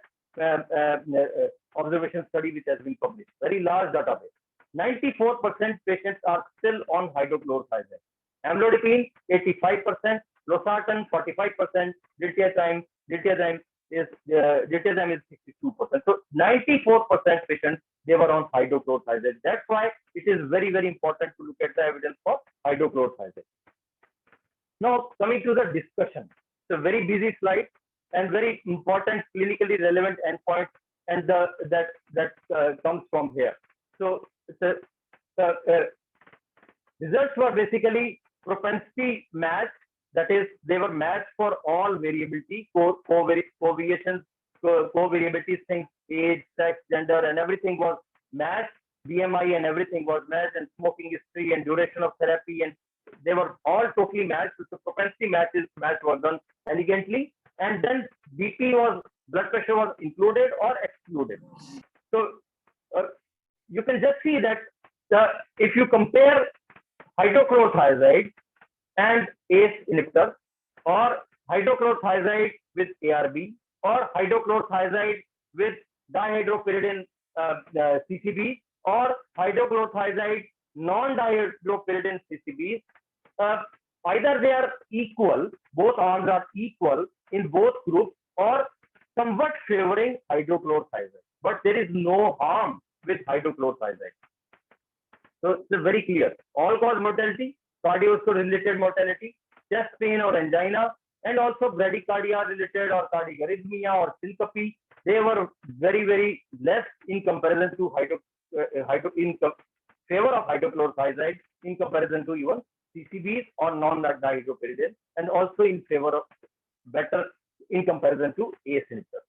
observation study which has been published, very large database. 94% patients are still on hydrochlorothiazide. Amlodipine, 85%, losartan, 45%, diltiazem is 62%. So 94% patients, they were on hydrochlorothiazide. That's why it is very, very important to look at the evidence for hydrochlorothiazide. Now, coming to the discussion, it's a very busy slide and very important clinically relevant endpoint, and that comes from here. So the results were basically propensity match, that is, they were matched for all variability, covariations, covariabilities, things, age, sex, gender, and everything was matched. BMI and everything was matched, and smoking history and duration of therapy, and they were all totally matched. So propensity match was done elegantly, and then blood pressure was included or excluded. So you can just see that if you compare hydrochlorothiazide and ACE inhibitor, or hydrochlorothiazide with ARB, or hydrochlorothiazide with dihydropyridine CCB, or hydrochlorothiazide non-dihydropyridine CCB, either they are equal, both arms are equal in both groups, or somewhat favoring hydrochlorothiazide. But there is no harm with hydrochlorothiazide. So it's very clear. All-cause mortality, cardiovascular-related mortality, chest pain or angina, and also bradycardia-related or cardiac arrhythmia or syncope, they were very, very less in comparison to in favor of hydrochlorothiazide in comparison to even CCBs or non-dihydropyridine, and also in favor of better in comparison to ACE inhibitors.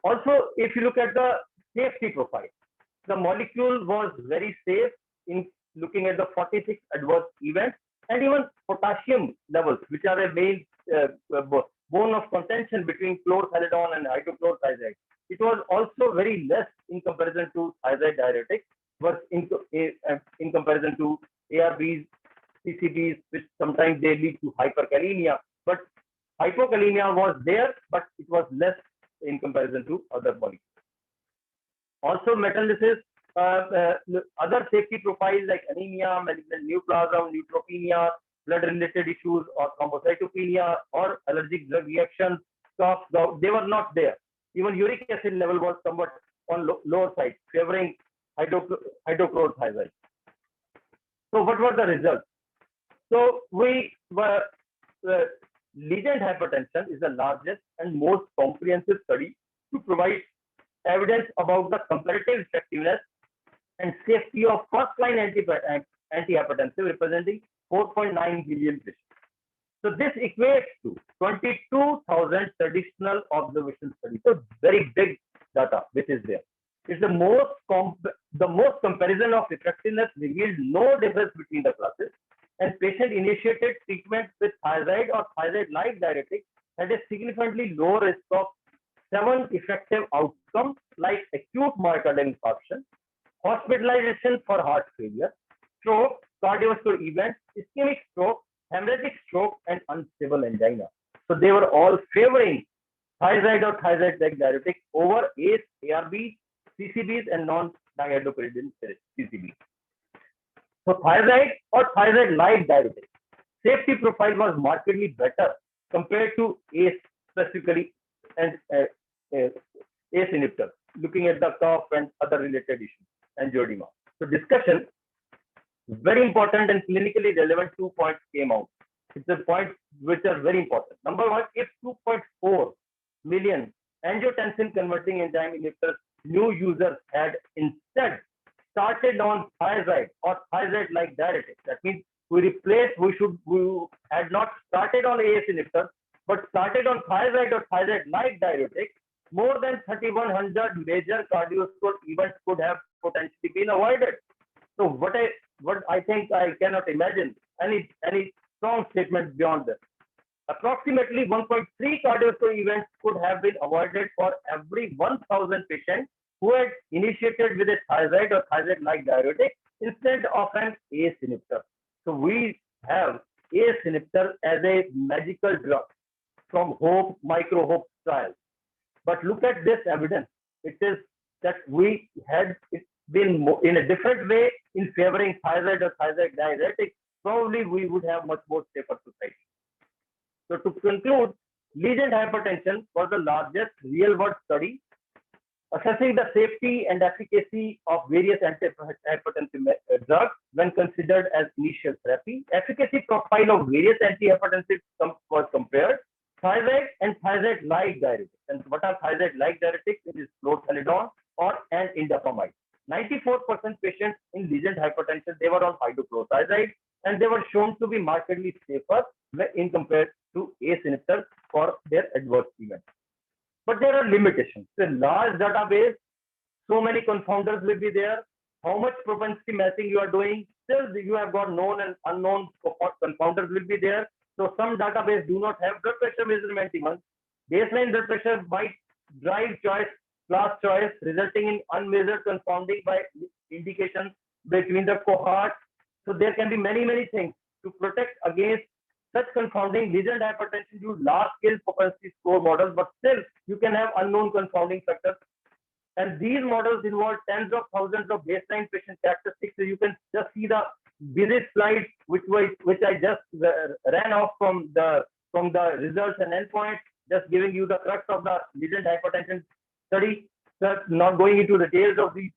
Also, if you look at the safety profile, the molecule was very safe in looking at the 46 adverse events, and even potassium levels, which are a main bone of contention between chlorthalidone and hydrochlorothiazide. It was also very less in comparison to thiazide diuretics, but in comparison to ARBs, CCBs, which sometimes they lead to hyperkalemia. But hypokalemia was there, but it was less in comparison to other molecules. Also, metalysis, other safety profiles like anemia, malignant neoplasm, neutropenia, blood-related issues, or thrombocytopenia, or allergic drug reactions, cough, gout, they were not there. Even uric acid level was somewhat on lower side, favoring hydrochlorothiazide. So, what were the results? So, we were Legend hypertension is the largest and most comprehensive study to provide evidence about the comparative effectiveness and safety of first-line antihypertensive, representing 4.9 billion patients. So this equates to 22,000 traditional observation studies. So very big data which is there. It's the most comparison of effectiveness revealed no difference between the classes, and patient-initiated treatment with thiazide or thiazide-like diuretics had a significantly lower risk of 7 effective outcomes like acute myocardial infarction, hospitalization for heart failure, stroke, cardiovascular events, ischemic stroke, hemorrhagic stroke, and unstable angina. So they were all favoring thiazide or thiazide-like diuretics over ACE, ARBs, CCBs, and non-dihydropyridine CCBs. So thiazide or thiazide-like diuretics safety profile was markedly better compared to ACE specifically and ACE inhibitors, looking at the cough and other related issues, angioedema. So discussion, very important and clinically relevant 2 points came out. It's the points which are very important. Number one, if 2.4 million angiotensin converting enzyme inhibitors new users had instead started on thiazide or thiazide-like diuretics, that means we had not started on ACE inhibitors, but started on thiazide or thiazide-like diuretics, more than 3,100 major cardiovascular events could have potentially been avoided. So what I think I cannot imagine any strong statement beyond this. Approximately 1.3 cardiovascular events could have been avoided for every 1,000 patients who had initiated with a thiazide or thiazide-like diuretic instead of an ACE inhibitor. So we have ACE inhibitor as a magical drug from HOPE, micro-HOPE trial. But look at this evidence. It is that we had been in a different way in favoring thiazide or thiazide diuretics, probably we would have much more safer society. So to conclude, Legend hypertension was the largest real-world study assessing the safety and efficacy of various antihypertensive drugs when considered as initial therapy. Efficacy profile of various antihypertensives was compared. Thiazide and thiazide-like diuretics. And what are thiazide-like diuretics? It is chlorthalidone and indapamide. 94% patients in Legend hypertension, they were on hydrochlorothiazide, and they were shown to be markedly safer in compared to ACE inhibitors for their adverse events. But there are limitations. It's a large database, so many confounders will be there. How much propensity matching you are doing, still you have got known and unknown confounders will be there. So some databases do not have blood pressure measurement even. Baseline blood pressure might drive choice, class choice, resulting in unmeasured confounding by indications between the cohorts. So there can be many things to protect against such confounding. Legend hypertension use large-scale propensity score models, but still you can have unknown confounding factors. And these models involve tens of thousands of baseline patient characteristics. So you can just see the busy slide which I just ran off from the results and endpoints, just giving you the crux of the Legend hypertension study. Not going into the details of these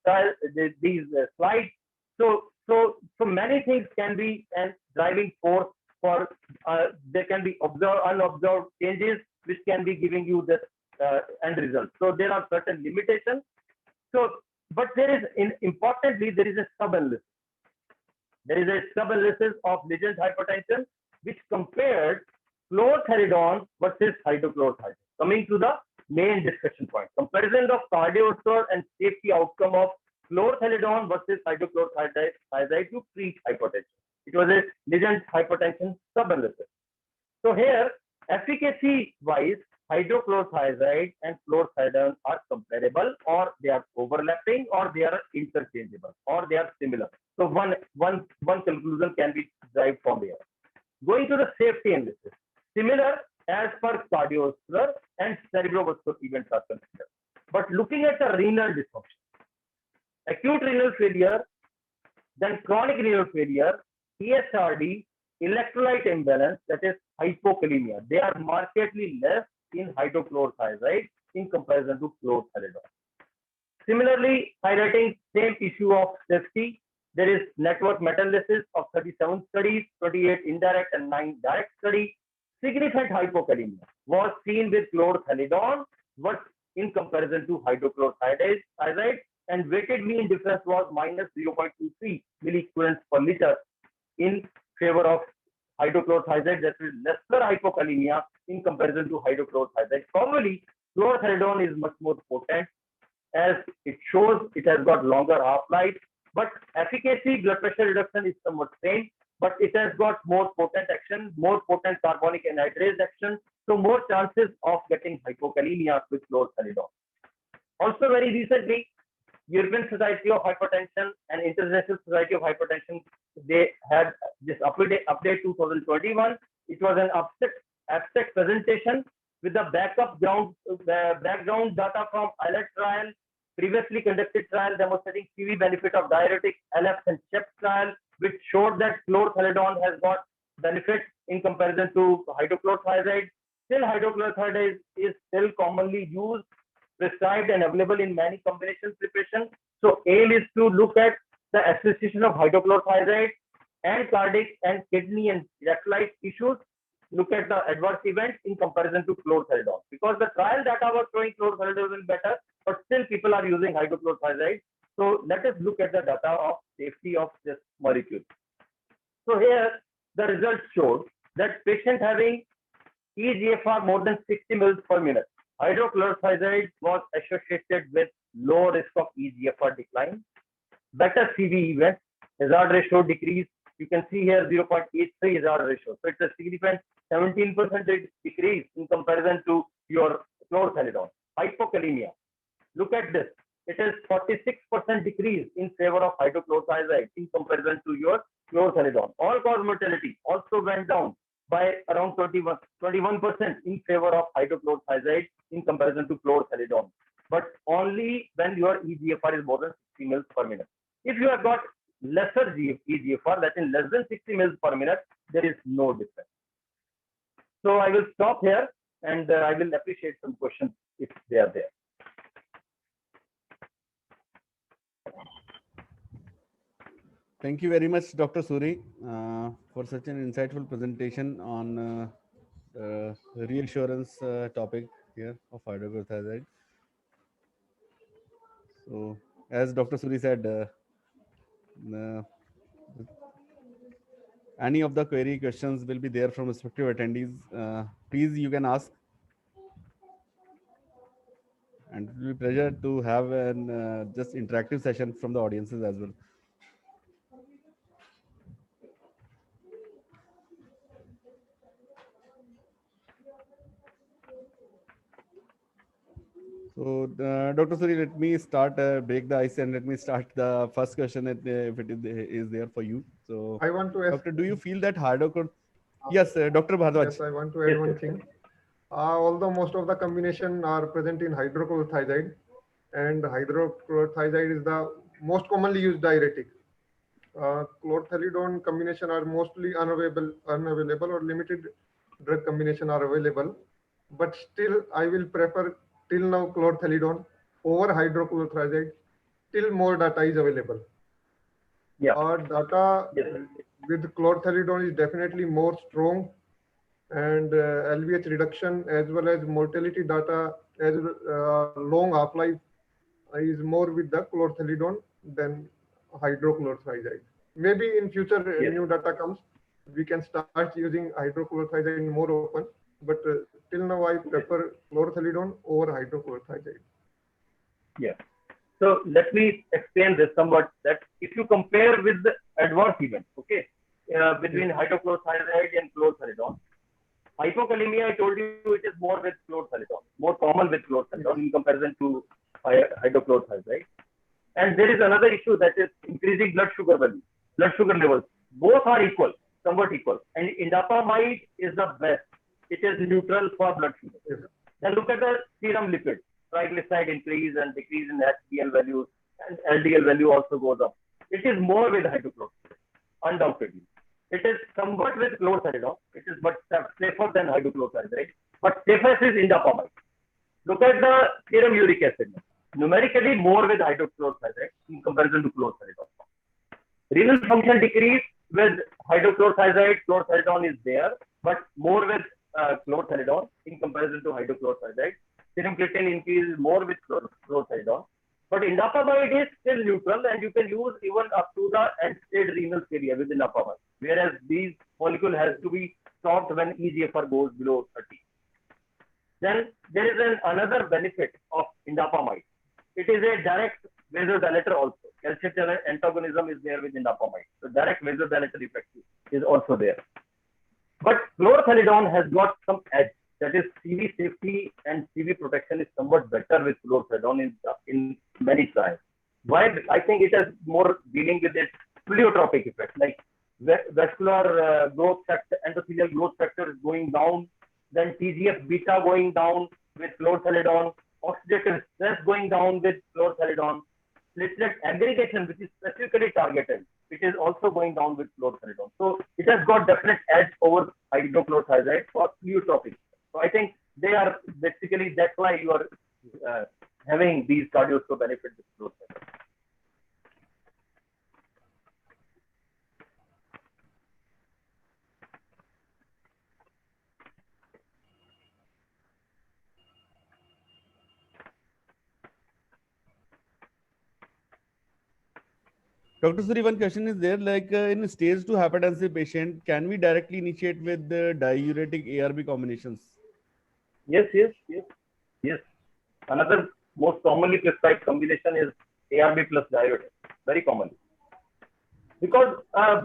slides. So many things can be a driving force for there can be unobserved changes which can be giving you this end result. So there are certain limitations. So, but importantly, there is a sub-analysis. There is a sub-analysis of Legend hypertension which compared chlorthalidone versus hydrochlorothiazide. Coming to the main discussion point, comparison of cardiovascular and safety outcome of chlorthalidone versus hydrochlorothiazide to treat hypertension. It was a Legend hypertension sub-analysis. So here, Efficacy wise, hydrochlorothiazide and chlorothalidone are comparable, or they are overlapping, or they are interchangeable, or they are similar. So one conclusion can be derived from here. Going to the safety analysis, similar as per cardiovascular and cerebrovascular events are considered. But looking at the renal dysfunction, acute renal failure, then chronic renal failure, ESRD, electrolyte imbalance, that is hypokalemia, they are markedly less in hydrochlorothiazide in comparison to chlorothalidone. Similarly, highlighting same issue of safety, there is network meta-analysis of 37 studies, 28 indirect and 9 direct studies. Significant hypokalemia was seen with chlorothalidone, but in comparison to hydrochlorothiazide, and weighted mean difference was minus 0.23 milliequivalents per liter in favor of hydrochlorothiazide, that is lesser hypokalemia in comparison to hydrochlorothiazide. Probably chlorothalidone is much more potent, as it shows it has got longer half-life, but efficacy, blood pressure reduction is somewhat same, but it has got more potent action, more potent carbonic anhydrase action, so more chances of getting hypokalemia with chlorothalidone. Also very recently, European Society of Hypertension and International Society of Hypertension, they had this update 2021. It was an abstract presentation with the background data from ILET trial, previously conducted trial demonstrating CV benefit of diuretic, LF and CHEP trial, which showed that chlorothalidone has got benefit in comparison to hydrochlorothiazide. Still, hydrochlorothiazide is still commonly used, prescribed and available in many combination preparations. So aim is to look at the association of hydrochlorothiazide and cardiac and kidney and electrolyte issues. Look at the adverse events in comparison to chlorothalidone, because the trial data was showing chlorothalidone is better, but still people are using hydrochlorothiazide. So let us look at the data of safety of this molecule. So here the results showed that patient having eGFR more than 60 mils per minute, hydrochlorothiazide was associated with low risk of eGFR decline, better CV events, hazard ratio decrease. You can see here 0.83 hazard ratio. So it's a significant 17% decrease in comparison to your chlorothalidone. Hypokalemia. Look at this. It is 46% decrease in favor of hydrochlorothiazide in comparison to your chlorothalidone. All-cause mortality also went down by around 21% in favor of hydrochlorothiazide in comparison to chlorothalidone, but only when your eGFR is more than 60 mils per minute. If you have got lesser eGFR, that is less than 60 mils per minute, there is no difference. So I will stop here, and I will appreciate some questions if they are there. Thank you very much, Dr. Suri, for such an insightful presentation on reassurance topic here of hydrochlorothiazide. So, as Dr. Suri said, any of the query questions will be there from respective attendees. Please, you can ask. And it will be a pleasure to have an just interactive session from the audiences as well. So, Dr. Suri, let me start, break the ice, and let me start the first question if it is there for you. So, I want to ask, Doctor, do you feel that hydrochlorothiazide? Yes, Dr. Bhardwaj. yes, I want to add one thing. Although most of the combination are present in hydrochlorothiazide, and hydrochlorothiazide is the most commonly used diuretic. Chlorothalidone combination are mostly unavailable or limited drug combination are available. But still, I will prefer till now chlorothalidone over hydrochlorothiazide till more data is available. Yeah. Our data with chlorothalidone is definitely more strong, and LVH reduction as well as mortality data as long half-life is more with the chlorothalidone than hydrochlorothiazide. Maybe in future new data comes, we can start using hydrochlorothiazide more often, but till now I prefer chlorothalidone over hydrochlorothiazide. Yeah. So let me explain this somewhat, that if you compare with the adverse events, okay, between hydrochlorothiazide and chlorothalidone, Hypokalemia, I told you, it is more with chlorthalidone, more common with chlorthalidone in comparison to hydrochlorothiazide. And there is another issue, that is increasing blood sugar value, blood sugar levels. Both are equal, somewhat equal. And indapamide is the best. It is neutral for blood sugar. Yes. Then look at the serum lipids. Triglyceride increase and decrease in HDL values, and LDL value also goes up. It is more with hydrochlorothiazide, undoubtedly. It is somewhat with chlorthalidone. It is but safer than hydrochlorothiazide. But safest is indapamide. Look at the serum uric acid. Numerically more with hydrochlorothiazide in comparison to chlorthalidone. Renal function decrease with hydrochlorothiazide. Chlorthalidone is there, but more with chlorthalidone in comparison to hydrochlorothiazide. Serum creatine increase more with chlorthalidone. But indapamide is still neutral, and you can use even up to the end-stage renal failure with indapamide. Whereas these molecule has to be stopped when eGFR goes below 30. Then there is another benefit of indapamide. It is a direct vasodilator also. Calcium channel antagonism is there with indapamide. So direct vasodilator effect is also there. But chlorthalidone has got some edge. That is, CV safety and CV protection is somewhat better with chlorthalidone in many trials. Why? I think it has more dealing with its pleiotropic effect, like vascular growth factor, endothelial growth factor is going down, then TGF beta going down with chlorthalidone, oxidative stress going down with chlorthalidone, platelet aggregation, which is specifically targeted, it is also going down with chlorthalidone. So it has got definite edge over hydrochlorothiazide for pleiotropic. So I think they are basically, that's why you are having these cardiovascular benefits with chlorthalidone. Dr. Suri, one question is there, like in stage 2 hypertensive patient, can we directly initiate with the diuretic ARB combinations? Yes. Another most commonly prescribed combination is ARB plus diuretic, very commonly. Because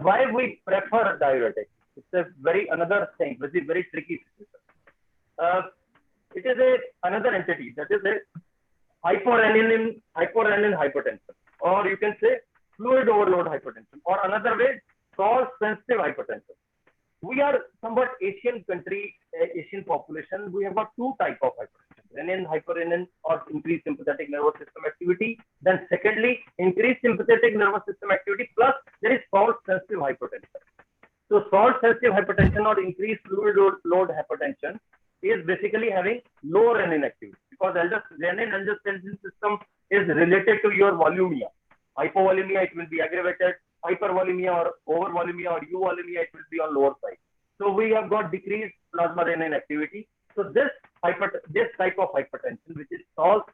why we prefer diuretic? It's a another thing, which is very tricky. It is another entity, that is a hyporenin hypertension, or you can say fluid overload hypertension, or another way, salt sensitive hypertension. We are somewhat Asian country, Asian population. We have got two types of hypertension: renin, hyperrenin, or increased sympathetic nervous system activity. Then secondly, increased sympathetic nervous system activity plus there is salt sensitive hypertension. So salt sensitive hypertension or increased fluid load hypertension is basically having low renin activity, because renin angiotensin system is related to your volumia. Hypovolemia, it will be aggravated. Hypervolemia or overvolemia or euvolemia, it will be on lower side. So we have got decreased plasma renin activity. So this type of hypertension, which is salt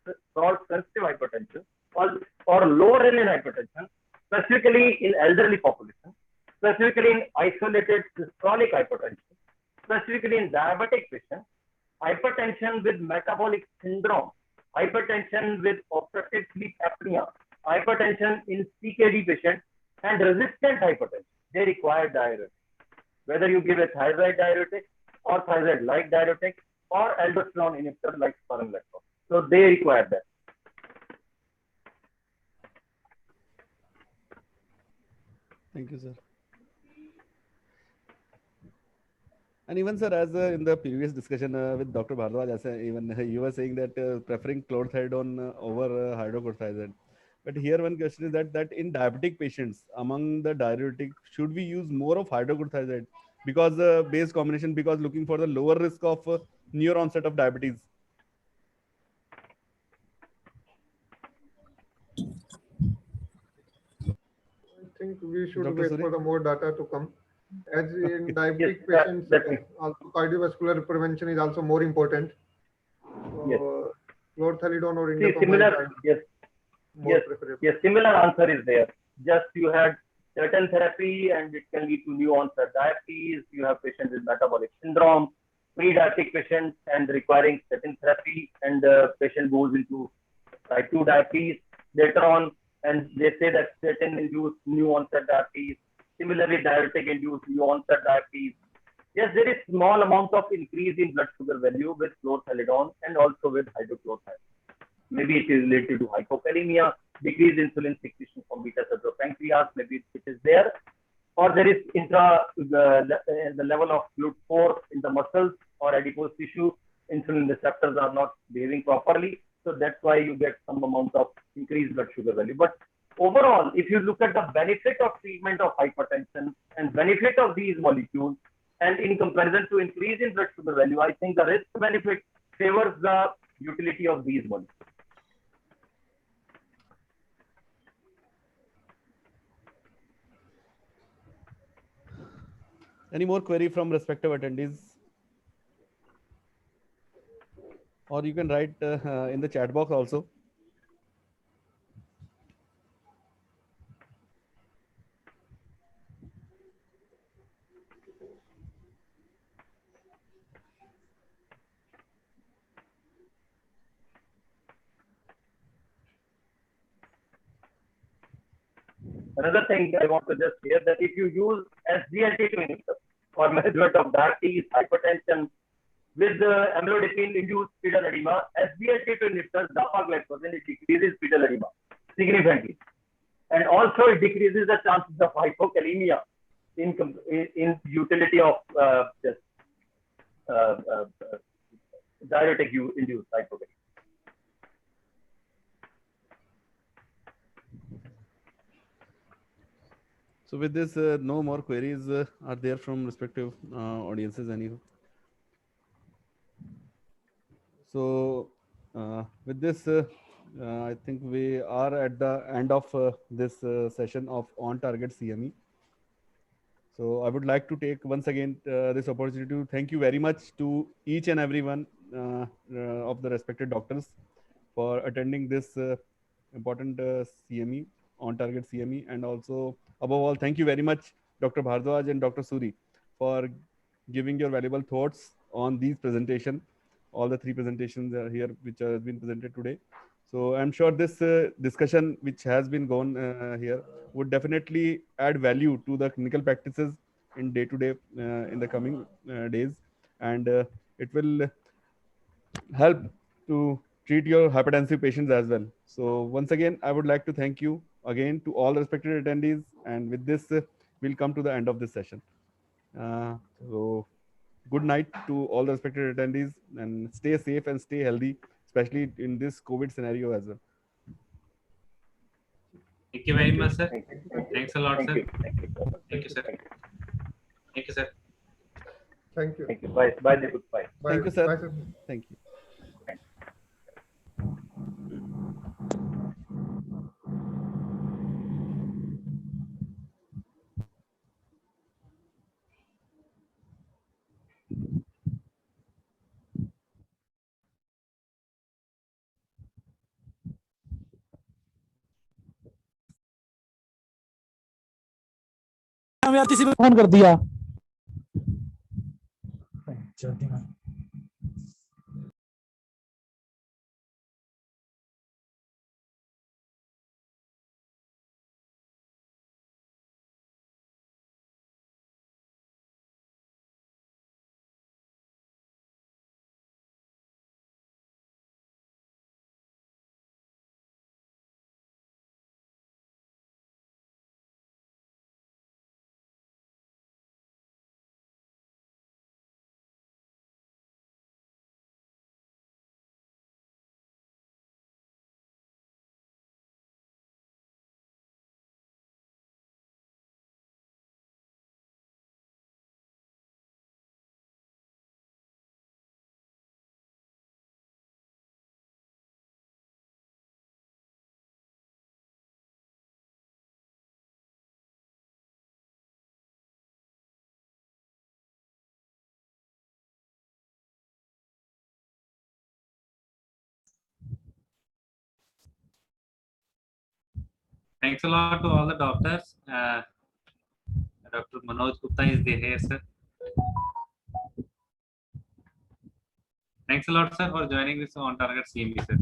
sensitive hypertension or low renin hypertension, specifically in elderly population, specifically in isolated systolic hypertension, specifically in diabetic patients, hypertension with metabolic syndrome, hypertension with obstructive sleep apnea, hypertension in CKD patients, and resistant hypertension, they require diuretic. Whether you give a thyroid diuretic or thyroid-like diuretic or aldosterone inhibitor like spironolactone. So they require that. Thank you, sir. And even, sir, as in the previous discussion with Dr. Bhardwaj, even you were saying that preferring chlorthalidone over hydrochlorothiazide. But here one question is that in diabetic patients, among the diuretic, should we use more of hydrochlorothiazide because base combination, because looking for the lower risk of near onset of diabetes? I think we should Dr. wait Suri? for the more data to come. As in diabetic patients, also cardiovascular prevention is also more important. Yes. Chlorthalidone or See, indapamide similar, more preferable. yes, similar answer is there. Just you had certain therapy and it can lead to new onset diabetes. You have patients with metabolic syndrome, pre-diabetic patients and requiring statin therapy, and the patient goes into type 2 diabetes later on, and they say that statin induced new onset diabetes. Similarly, diuretic induced new onset diabetes. Yes, there is small amount of increase in blood sugar value with chlorthalidone and also with hydrochlorothiazide. Maybe it is related to hypokalemia, decreased insulin secretion from beta cell pancreas, maybe it is there, or there is the level of GLUT4 in the muscles or adipose tissue. Insulin receptors are not behaving properly, so that's why you get some amount of increased blood sugar value. But overall, if you look at the benefit of treatment of hypertension and benefit of these molecules, and in comparison to increase in blood sugar value, I think the risk benefit favors the utility of these molecules. Any more query from respective attendees? Or you can write in the chat box also. Another thing I want to just share that if you use SGLT2 inhibitor for management of diabetes, hypertension, with amlodipine-induced fetal edema, SGLT2 inhibitors, dapagliflozin, it decreases fetal edema significantly, and also it decreases the chances of hypokalemia in utility of diuretic-induced hypokalemia. So with this, no more queries are there from respective audiences. Any? So with this, I think we are at the end of this session of On Target CME. So I would like to take once again this opportunity to thank you very much to each and every one of the respected doctors for attending this important CME, On Target CME, and also above all, thank you very much, Dr. Bhardwaj and Dr. Suri, for giving your valuable thoughts on these presentation. All the three presentations are here which have been presented today. So I'm sure this discussion which has been gone here would definitely add value to the clinical practices in day-to-day in the coming days, and it will help to treat your hypertensive patients as well. So once again, I would like to thank you again to all the respected attendees, and with this, we'll come to the end of this session. So good night to all the respected attendees, and stay safe and stay healthy, especially in this COVID scenario as well. Thank you very much, sir. Thank you. Thanks a lot, Thank sir. you. Thank you. Thank you, sir. Thank you, sir. Thank you. Thank you. Bye. Bye, Deepak. Bye. Thank you, sir. Bye, sir. Thank you. यार किसी ने phone कर दिया। Thanks a lot to all the doctors. Dr. Manoj Gupta is there here, sir. Thanks a lot, sir, for joining this On Target CME, sir.